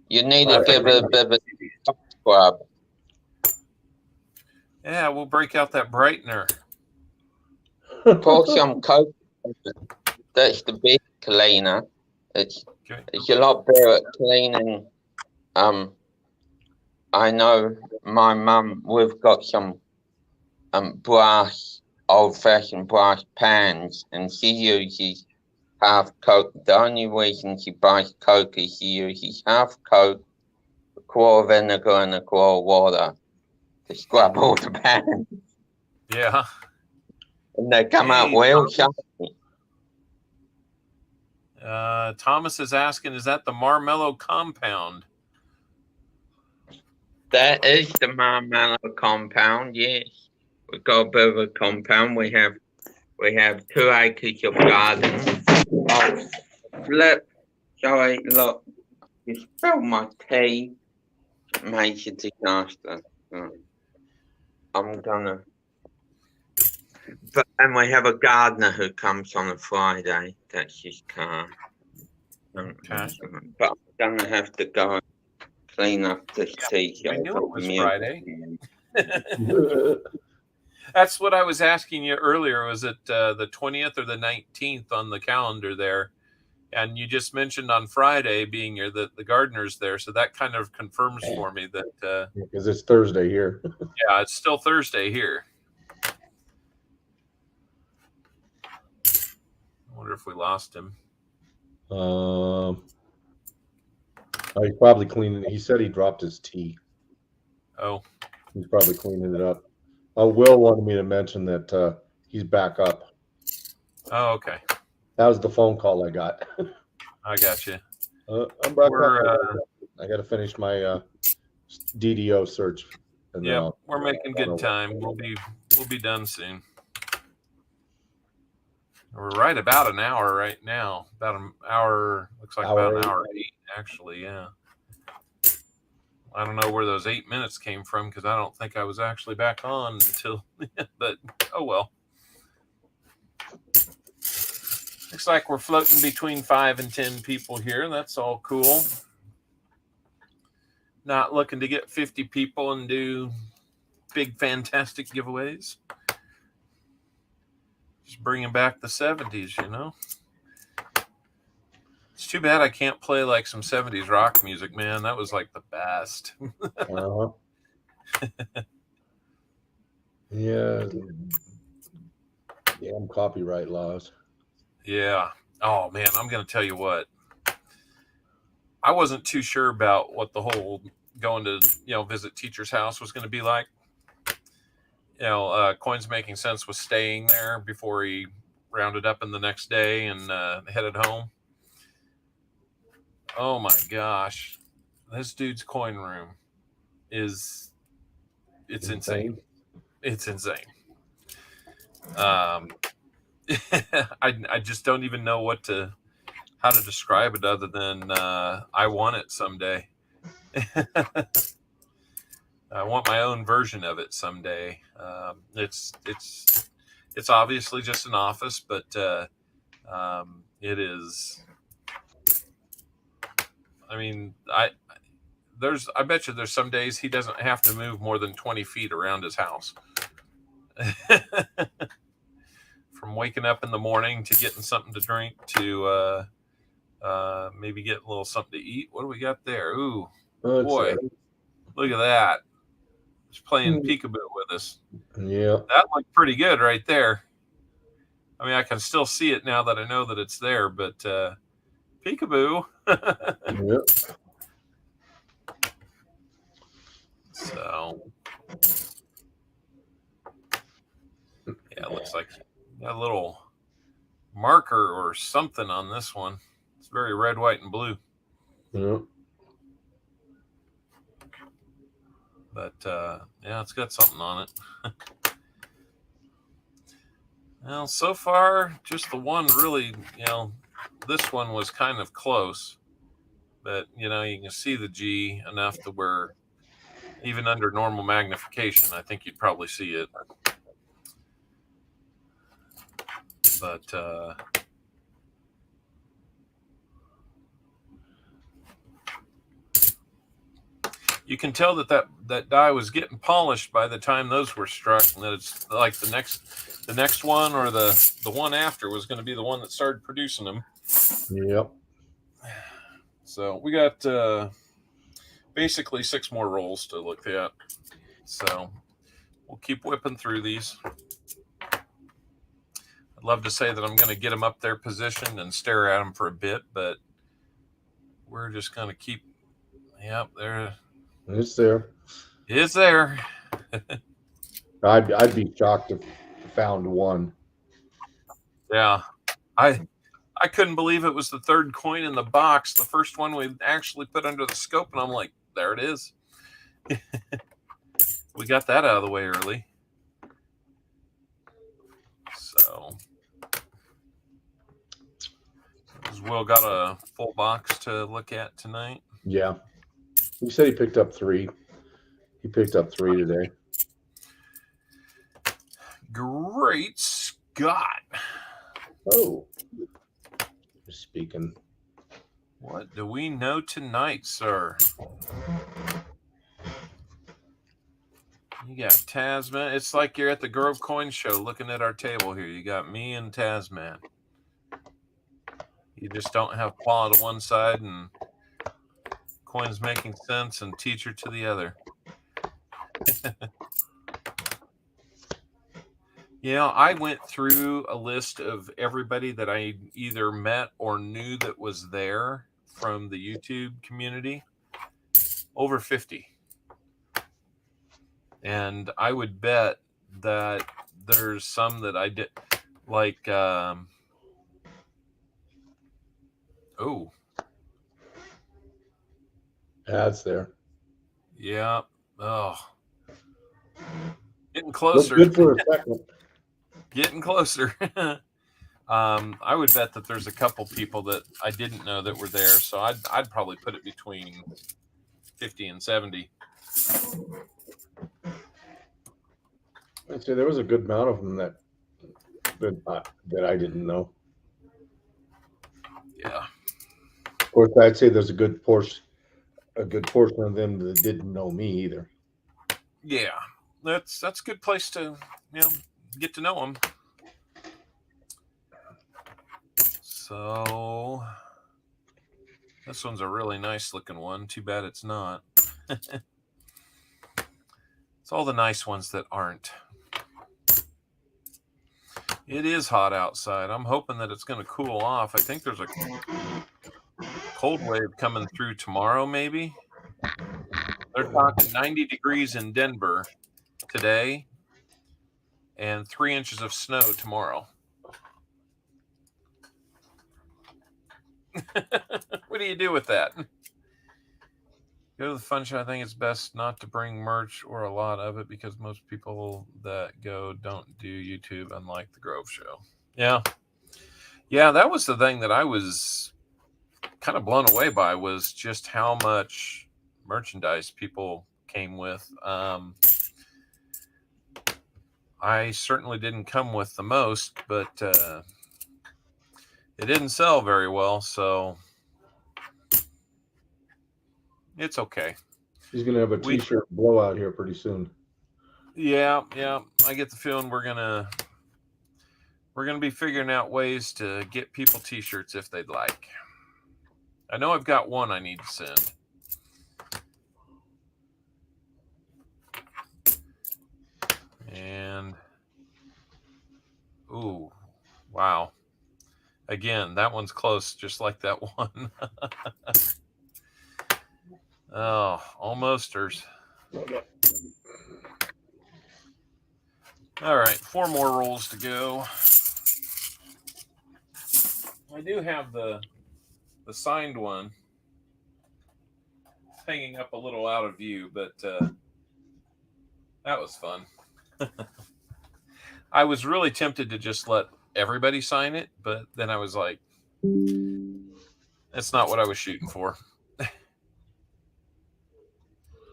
You need to give it a bit of a scrub. Yeah, we'll break out that brightener. Pour some Coke. That's the best cleaner. It's a lot better at cleaning. I know my mum. We've got some brass, old-fashioned brass pans, and she uses half Coke. The only reason she buys Coke is she uses half Coke, a quart of vinegar, and a quart of water to scrub all the pans. Yeah. And they come out well shiny. Thomas is asking, is that the Marmello compound? That is the Marmello compound, yes. We've got a bit of a compound. We have 2 acres of garden. Oh, flip. Sorry, look. You spilled my tea. It makes a disaster. I'm gonna. But and we have a gardener who comes on a Friday. That's his car. Okay. But I'm gonna have to go clean up this tea. I knew it was Friday. That's what I was asking you earlier. Was it the 20th or the 19th on the calendar there? And you just mentioned on Friday being the gardener's there. So that kind of confirms for me that... because it's Thursday here. Yeah, it's still Thursday here. I wonder if we lost him. He's probably cleaning. He said he dropped his tea. Oh. He's probably cleaning it up. Will wanted me to mention that he's back up. Oh, okay. That was the phone call I got. I got you. I'm back up. I got to finish my DDO search. Yeah, we're making good time. We'll be done soon. We're right about an hour right now. About an hour. Looks like about an hour 8, actually. Yeah. I don't know where those 8 minutes came from because I don't think I was actually back on until. But oh well. Looks like we're floating between 5 and 10 people here. That's all cool. Not looking to get 50 people and do big, fantastic giveaways. Just bringing back the 70s, you know. It's too bad I can't play like some 70s rock music, man. That was like the best. Yeah. Damn copyright laws. Yeah. Oh, man, I'm going to tell you what. I wasn't too sure about what the whole going to, visit teacher's house was going to be like. Coins Making Sense was staying there before he rounded up in the next day and headed home. Oh my gosh. This dude's coin room it's insane. It's insane. I just don't even know how to describe it other than I want it someday. I want my own version of it someday. It's obviously just an office, but it is. I mean, I bet you there's some days he doesn't have to move more than 20 feet around his house. From waking up in the morning to getting something to drink to maybe getting a little something to eat. What do we got there? Ooh, boy, look at that. He's playing peekaboo with us. Yeah. That looked pretty good right there. I mean, I can still see it now that I know that it's there, but peekaboo. Yep. So, yeah, it looks like got a little marker or something on this one. It's very red, white, and blue. Yep. But yeah, it's got something on it. Well, so far, just the one really, this one was kind of close. But, you can see the G enough to where even under normal magnification, I think you'd probably see it. But you can tell that die was getting polished by the time those were struck, and that it's like the next one or the one after was going to be the one that started producing them. Yep. So we got basically 6 more rolls to look at. So we'll keep whipping through these. I'd love to say that I'm going to get them up there positioned and stare at them for a bit, but we're just going to keep. Yep, there. It's there. It's there. I'd be shocked if I found one. Yeah, I I couldn't believe it was the third coin in the box, the first one we actually put under the scope, and I'm like, there it is. We got that out of the way early. So Will got a full box to look at tonight. Yeah. He said he picked up 3. He picked up 3 today. Great Scott. Oh. Speaking. What do we know tonight, sir? You got Tazman. It's like you're at the Grove Coin Show looking at our table here. You got me and Tazman. You just don't have Paul to one side and Coins Making Sense and Teacher to the other. Yeah, I went through a list of everybody that I either met or knew that was there from the YouTube community. Over 50. And I would bet that there's some that I did, like, oh. That's there. Yeah. Oh. Getting closer. Looks good for a second. Getting closer. I would bet that there's a couple people that I didn't know that were there, so I'd probably put it between 50 and 70. I'd say there was a good amount of them that I didn't know. Yeah. Of course, I'd say there's a good portion of them that didn't know me either. Yeah, that's a good place to get to know them. So this one's a really nice looking one. Too bad it's not. It's all the nice ones that aren't. It is hot outside. I'm hoping that it's going to cool off. I think there's a cold wave coming through tomorrow, maybe. They're talking 90 degrees in Denver today and 3 inches of snow tomorrow. What do you do with that? Go to the fun show. I think it's best not to bring merch or a lot of it because most people that go don't do YouTube, unlike the Grove show. Yeah, that was the thing that I was kind of blown away by, was just how much merchandise people came with. I certainly didn't come with the most, but it didn't sell very well, so it's okay. He's going to have a t-shirt blowout here pretty soon. Yeah. I get the feeling we're gonna be figuring out ways to get people t-shirts if they'd like. I know I've got one I need to send. And ooh, wow. Again, that one's close, just like that one. Oh, almosters. All right, 4 more rolls to go. I do have the signed one. It's hanging up a little out of view, but that was fun. I was really tempted to just let everybody sign it, but then I was like, that's not what I was shooting for.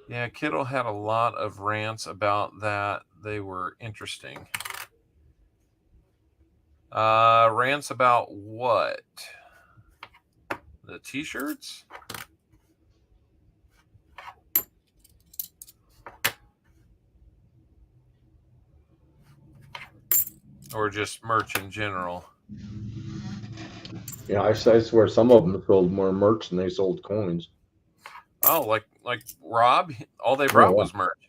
Yeah, Kittle had a lot of rants about that. They were interesting. Rants about what? The t-shirts? Or just merch in general? Yeah, I swear some of them sold more merch than they sold coins. Oh, like Rob? All they brought was merch.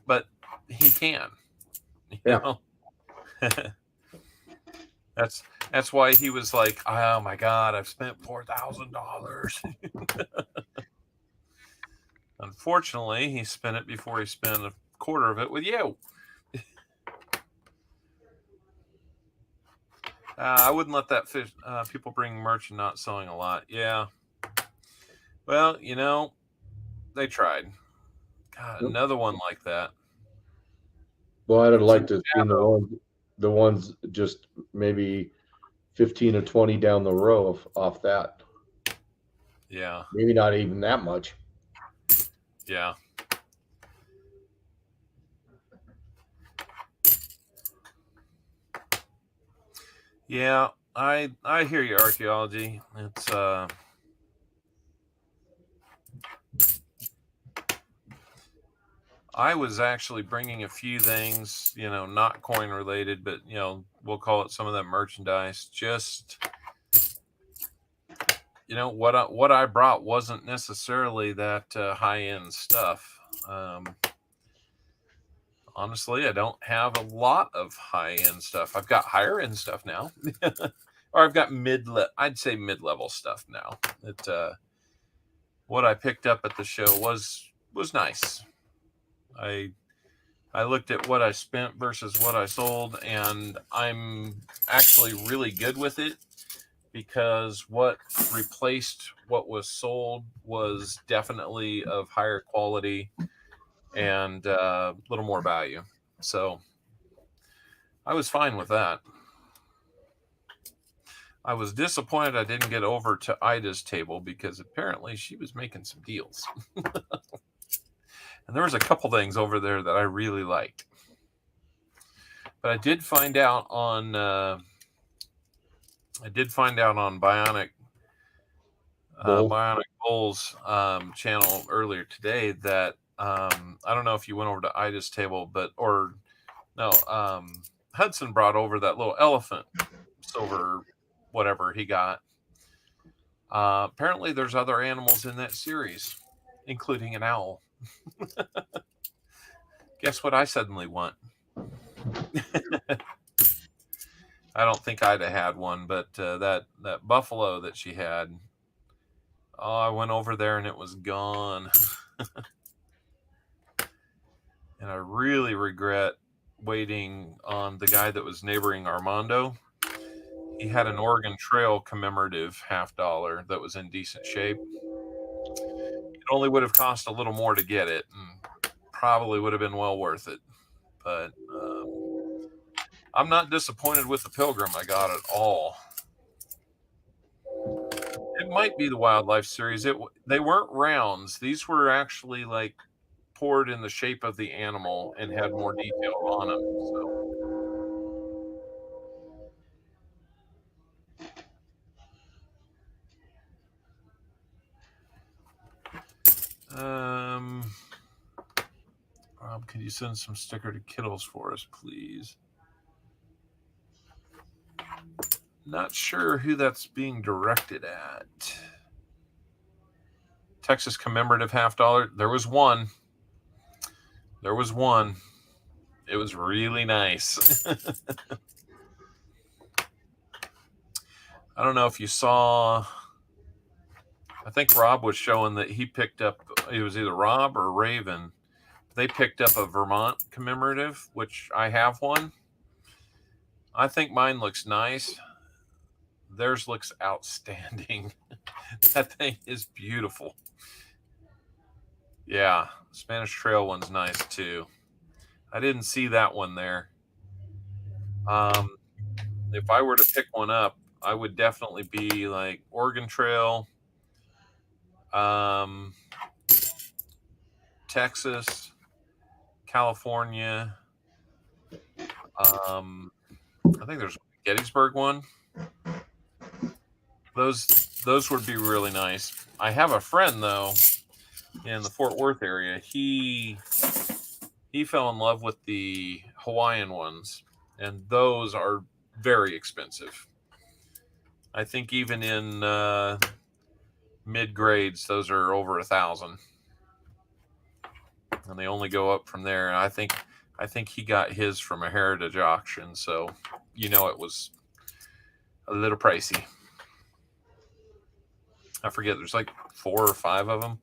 But he can. You know? That's why he was like, oh my God, I've spent $4,000. Unfortunately, he spent it before he spent a quarter of it with you. I wouldn't let that fish. People bring merch and not selling a lot. Yeah. Well, they tried. God, Yep. another one like that. Well, I'd have It's in liked to have seen the ones just maybe 15 or 20 down the row off that. Yeah. Maybe not even that much. Yeah. Yeah. I hear you, archaeology. It's I was actually bringing a few things, not coin related, but we'll call it some of that merchandise. Just what I brought wasn't necessarily that high end stuff. Honestly, I don't have a lot of high end stuff. I've got higher end stuff now, or I've got I'd say mid level stuff now. What I picked up at the show was nice. I looked at what I spent versus what I sold, and I'm actually really good with it because what replaced what was sold was definitely of higher quality and a little more value. So I was fine with that. I was disappointed I didn't get over to Ida's table because apparently she was making some deals. And there was a couple things over there that I really liked. But I did find out on Bionic Bull's channel earlier today that I don't know if you went over to Ida's table, Hudson brought over that little elephant, silver, whatever he got. Apparently, there's other animals in that series, including an owl. Guess what I suddenly want? I don't think Ida had one, but that buffalo that she had, I went over there and it was gone. And I really regret waiting on the guy that was neighboring Armando. He had an Oregon Trail commemorative $50 that was in decent shape. It only would have cost a little more to get it, and probably would have been well worth it. But I'm not disappointed with the Pilgrim I got at all. It might be the Wildlife Series. They weren't rounds. These were actually like poured in the shape of the animal and had more detail on them. So, Rob, could you send some sticker to Kittles for us, please? Not sure who that's being directed at. Texas commemorative $50. There was one. It was really nice. I don't know if you saw. I think Rob was showing that he picked up. It was either Rob or Raven. They picked up a Vermont commemorative, which I have one. I think mine looks nice. Theirs looks outstanding. That thing is beautiful. Yeah, Spanish Trail one's nice too. I didn't see that one there. If I were to pick one up, I would definitely be like Oregon Trail, Texas, California. I think there's a Gettysburg one. Those would be really nice. I have a friend though in the Fort Worth area. He fell in love with the Hawaiian ones, and those are very expensive. I think even in mid grades, those are over $1,000, and they only go up from there. And I think he got his from a heritage auction, so it was a little pricey. I forget. There's like 4 or 5 of them.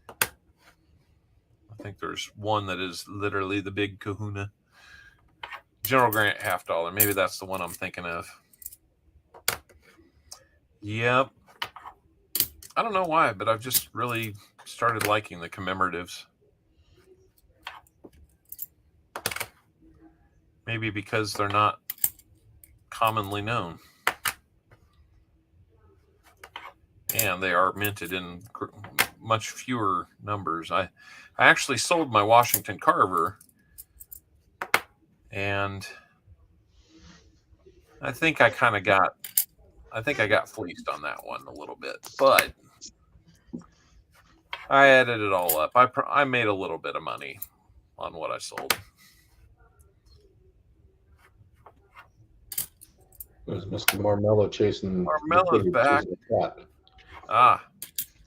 I think there's one that is literally the big kahuna, General Grant $50. Maybe that's the one I'm thinking of. Yep. I don't know why, but I've just really started liking the commemoratives. Maybe because they're not commonly known. And they are minted in much fewer numbers. I actually sold my Washington Carver, and I think I got fleeced on that one a little bit, but I added it all up. I made a little bit of money on what I sold. It was Mr. Marmello chasing. Marmello's back. Chasing a cat. Ah.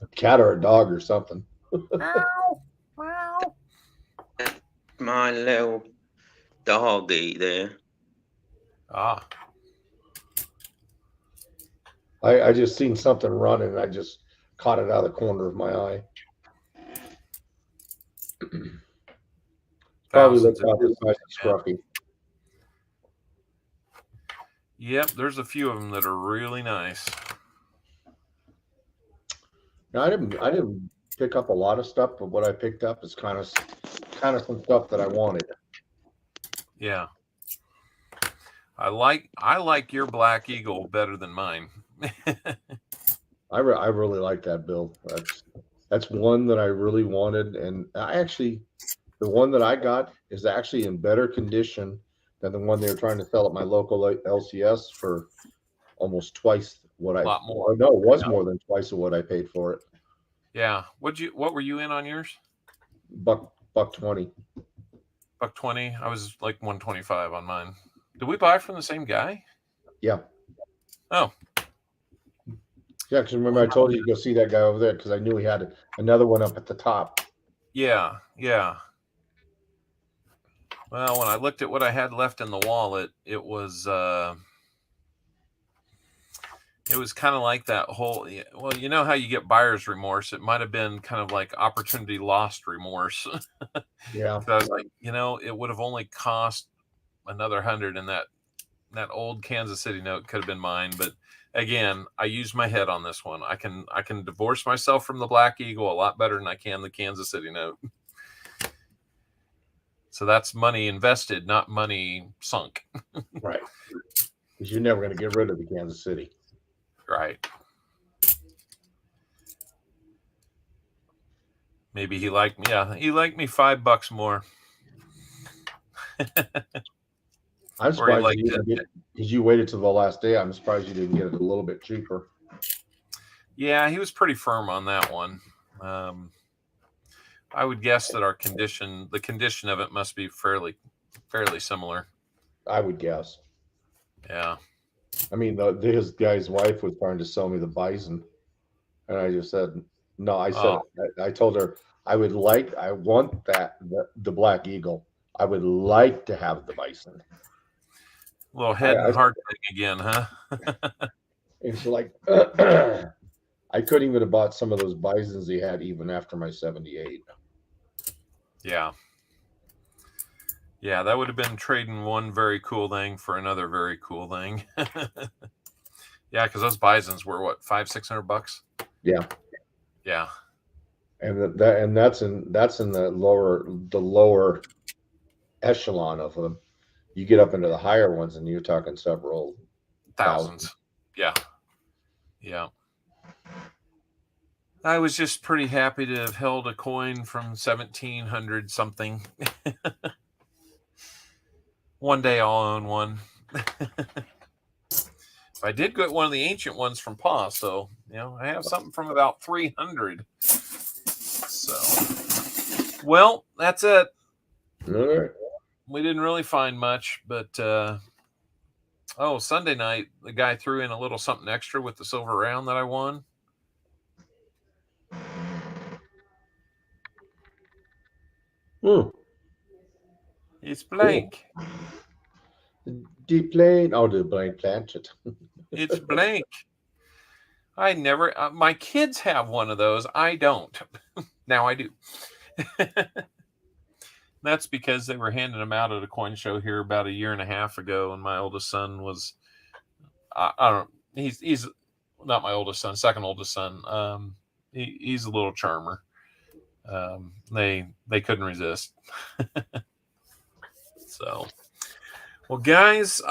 A cat or a dog or something. Meow, meow. My little doggy there. Ah. I just seen something running and I just caught it out of the corner of my eye. Probably looks about the size of Scruffy. Yep, there's a few of them that are really nice. Now, I didn't pick up a lot of stuff, but what I picked up is kind of some stuff that I wanted. Yeah. I like your Black Eagle better than mine. I really like that build. That's one that I really wanted, and the one that I got is actually in better condition than the one they were trying to sell at my local LCS for almost twice what A lot more. No, it was more than twice of what I paid for it. Yeah. What were you in on yours? $120. $120. I was like 125 on mine. Did we buy from the same guy? Yeah. Oh. Yeah, because remember I told you to go see that guy over there because I knew he had another one up at the top. Yeah, yeah. Well, when I looked at what I had left in the wallet, it was kind of like that whole. Well, you know how you get buyer's remorse. It might have been kind of like opportunity lost remorse. Yeah. So I was like, it would have only cost another 100, and that old Kansas City note could have been mine. But again, I used my head on this one. I can divorce myself from the Black Eagle a lot better than I can the Kansas City note. So that's money invested, not money sunk. Right. Because you're never going to get rid of the Kansas City. Right. Maybe he liked me. Yeah, he liked me $5 more. I'm surprised because you waited till the last day. I'm surprised you didn't get it a little bit cheaper. Yeah, he was pretty firm on that one. I would guess that the condition of it must be fairly similar. I would guess. Yeah. I mean, his guy's wife was trying to sell me the bison, and I just said no. I told her I want the Black Eagle. I would like to have the bison. A little head and heart thing again, huh? And she's like, I couldn't even have bought some of those bisons he had even after my 78. Yeah. Yeah, that would have been trading one very cool thing for another very cool thing. Yeah, because those bisons were what, $500-$600? Yeah. Yeah. And that's in the lower echelon of them. You get up into the higher ones, and you're talking several thousands. Yeah. Yeah. I was just pretty happy to have held a coin from 1700 something. One day I'll own one. I did get one of the ancient ones from Pa, so I have something from about 300. So, well, that's it. All right. We didn't really find much, but Sunday night the guy threw in a little something extra with the silver round that I won. It's blank. Deep plane. Oh, the blank planchet. It's blank. I never. My kids have one of those. I don't. Now I do. That's because they were handing them out at a coin show here about a year and a half ago, and my oldest son was, I don't, he's not my oldest son, second oldest son. He's a little charmer. They couldn't resist. So, well, guys,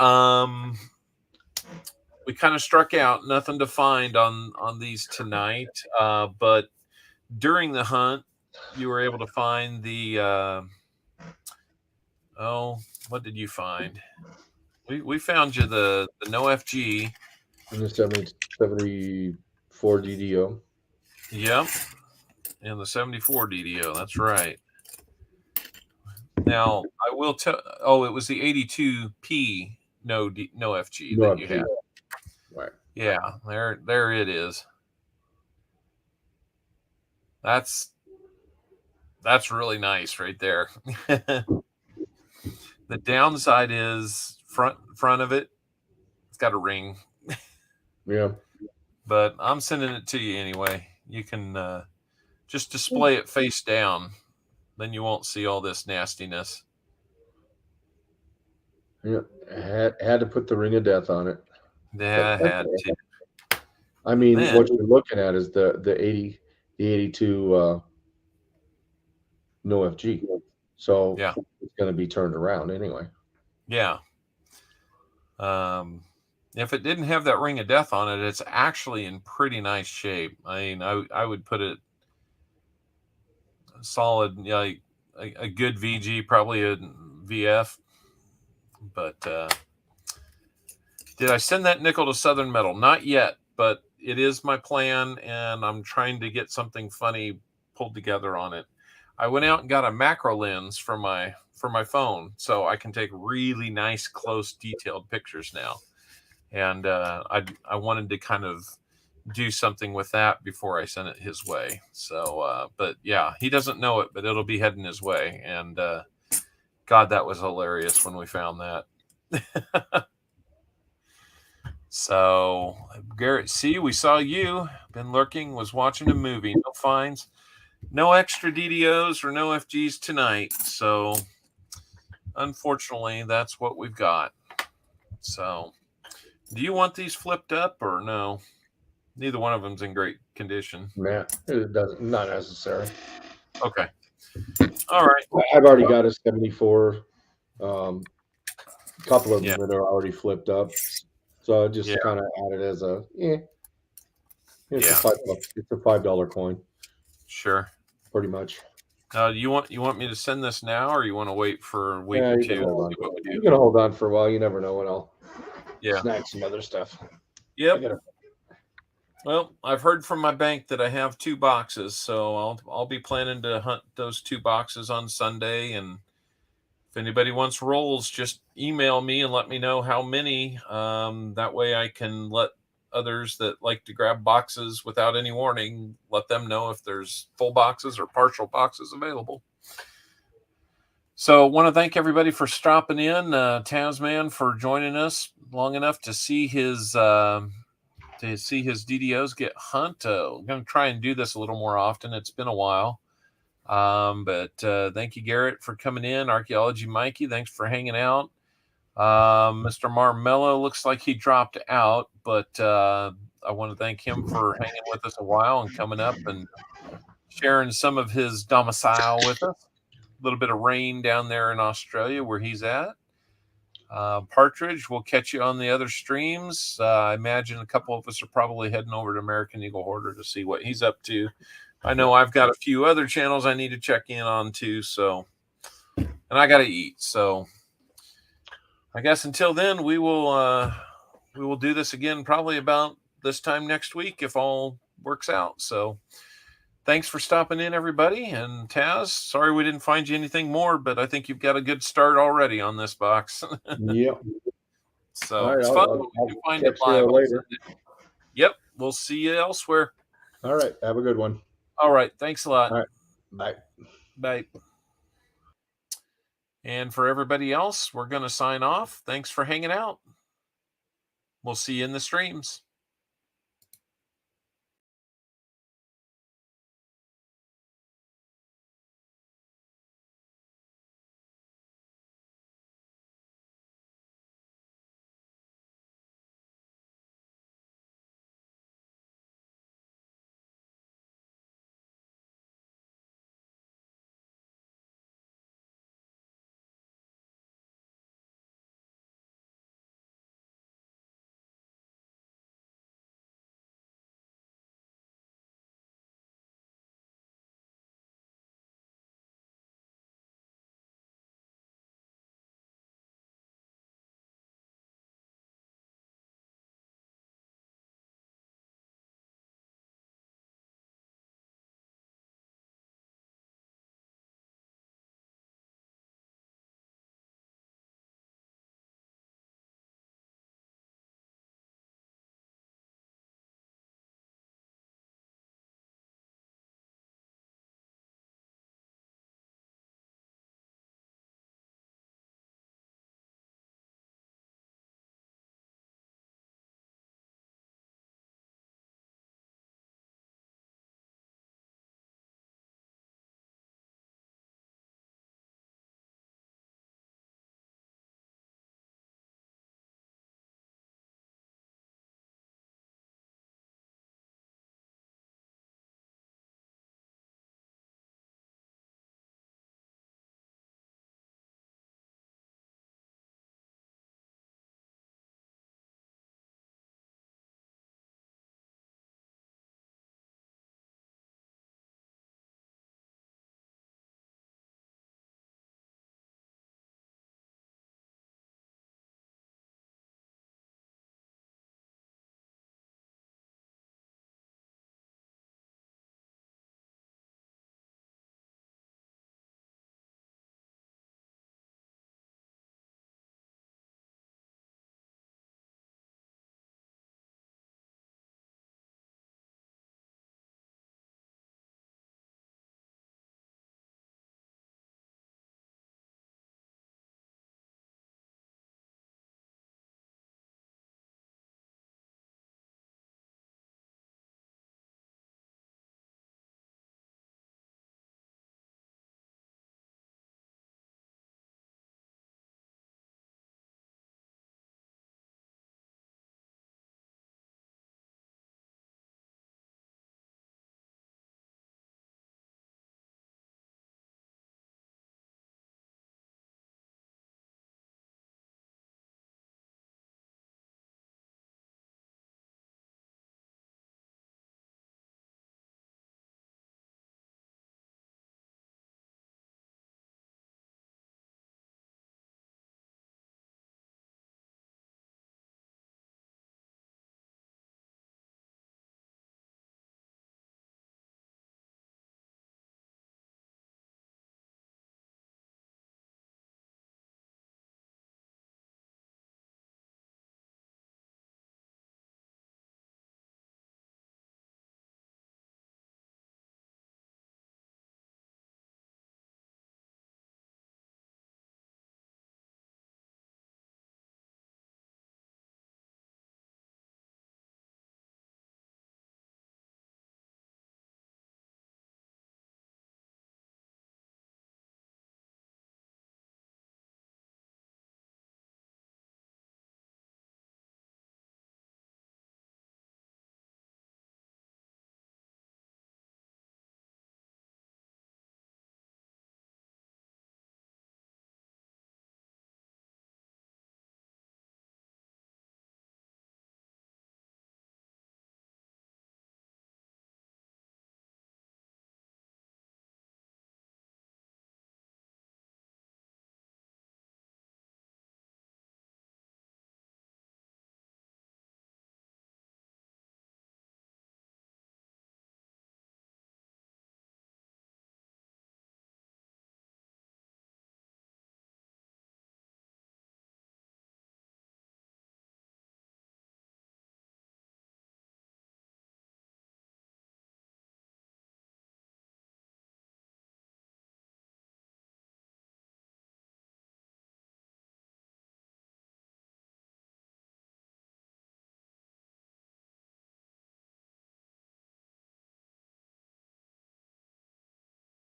we kind of struck out. Nothing to find on these tonight, but during the hunt, you were able to find the. What did you find? We found you the no FG. In the 74 DDO. Yep, and the 74 DDO. That's right. Now I will tell. Oh, it was the 82P no FG that you had. Right. Yeah, there it is. That's really nice right there. The downside is front of it. It's got a ring. Yeah. But I'm sending it to you anyway. You can just display it face down. Then you won't see all this nastiness. Yeah. Had to put the ring of death on it. Yeah, I had to. I mean, what you're looking at is the 82 no FG. So yeah, it's going to be turned around anyway. Yeah. If it didn't have that ring of death on it, it's actually in pretty nice shape. I mean, I would put it solid, like a good VG, probably a VF. But did I send that nickel to Southern Metal? Not yet, but it is my plan, and I'm trying to get something funny pulled together on it. I went out and got a macro lens for my phone, so I can take really nice, close, detailed pictures now. And I wanted to kind of do something with that before I send it his way. So, but yeah, he doesn't know it, but it'll be heading his way. And God, that was hilarious when we found that. So, Garrett, see, we saw you. Been lurking, was watching a movie. No finds, no extra DDOs or no FGs tonight. So, unfortunately, that's what we've got. So, do you want these flipped up or no? Neither one of them's in great condition. Man, it doesn't, not necessary. Okay. All right. I've already got a 74. Couple of them that are already flipped up. So I just kind of add it as a it's a $5 coin. Sure. Pretty much. You want me to send this now, or you want to wait for a week or two? You're gonna hold on for a while. You never know when I'll snag some other stuff. Yep. Well, I've heard from my bank that I have 2 boxes, so I'll be planning to hunt those 2 boxes on Sunday. And if anybody wants rolls, just email me and let me know how many. That way I can let others that like to grab boxes without any warning, let them know if there's full boxes or partial boxes available. So I want to thank everybody for stopping in. Tazman for joining us long enough to see his DDOs get hunt. I'm going to try and do this a little more often. It's been a while. But thank you, Garrett, for coming in. Archaeology Mikey, thanks for hanging out. Mr. Marmello looks like he dropped out, but I want to thank him for hanging with us a while and coming up and sharing some of his domicile with us. A little bit of rain down there in Australia where he's at. Partridge, we'll catch you on the other streams. I imagine a couple of us are probably heading over to American Eagle Hoarder to see what he's up to. I know I've got a few other channels I need to check in on too. So, and I got to eat. So I guess until then, we will do this again probably about this time next week if all works out. So thanks for stopping in, everybody. And Taz, sorry we didn't find you anything more, but I think you've got a good start already on this box. Yep. So right, it's fun when we can find it live. Later. Yep. We'll see you elsewhere. All right. Have a good one. All right. Thanks a lot. All right. Bye. Bye. And for everybody else, we're going to sign off. Thanks for hanging out. We'll see you in the streams.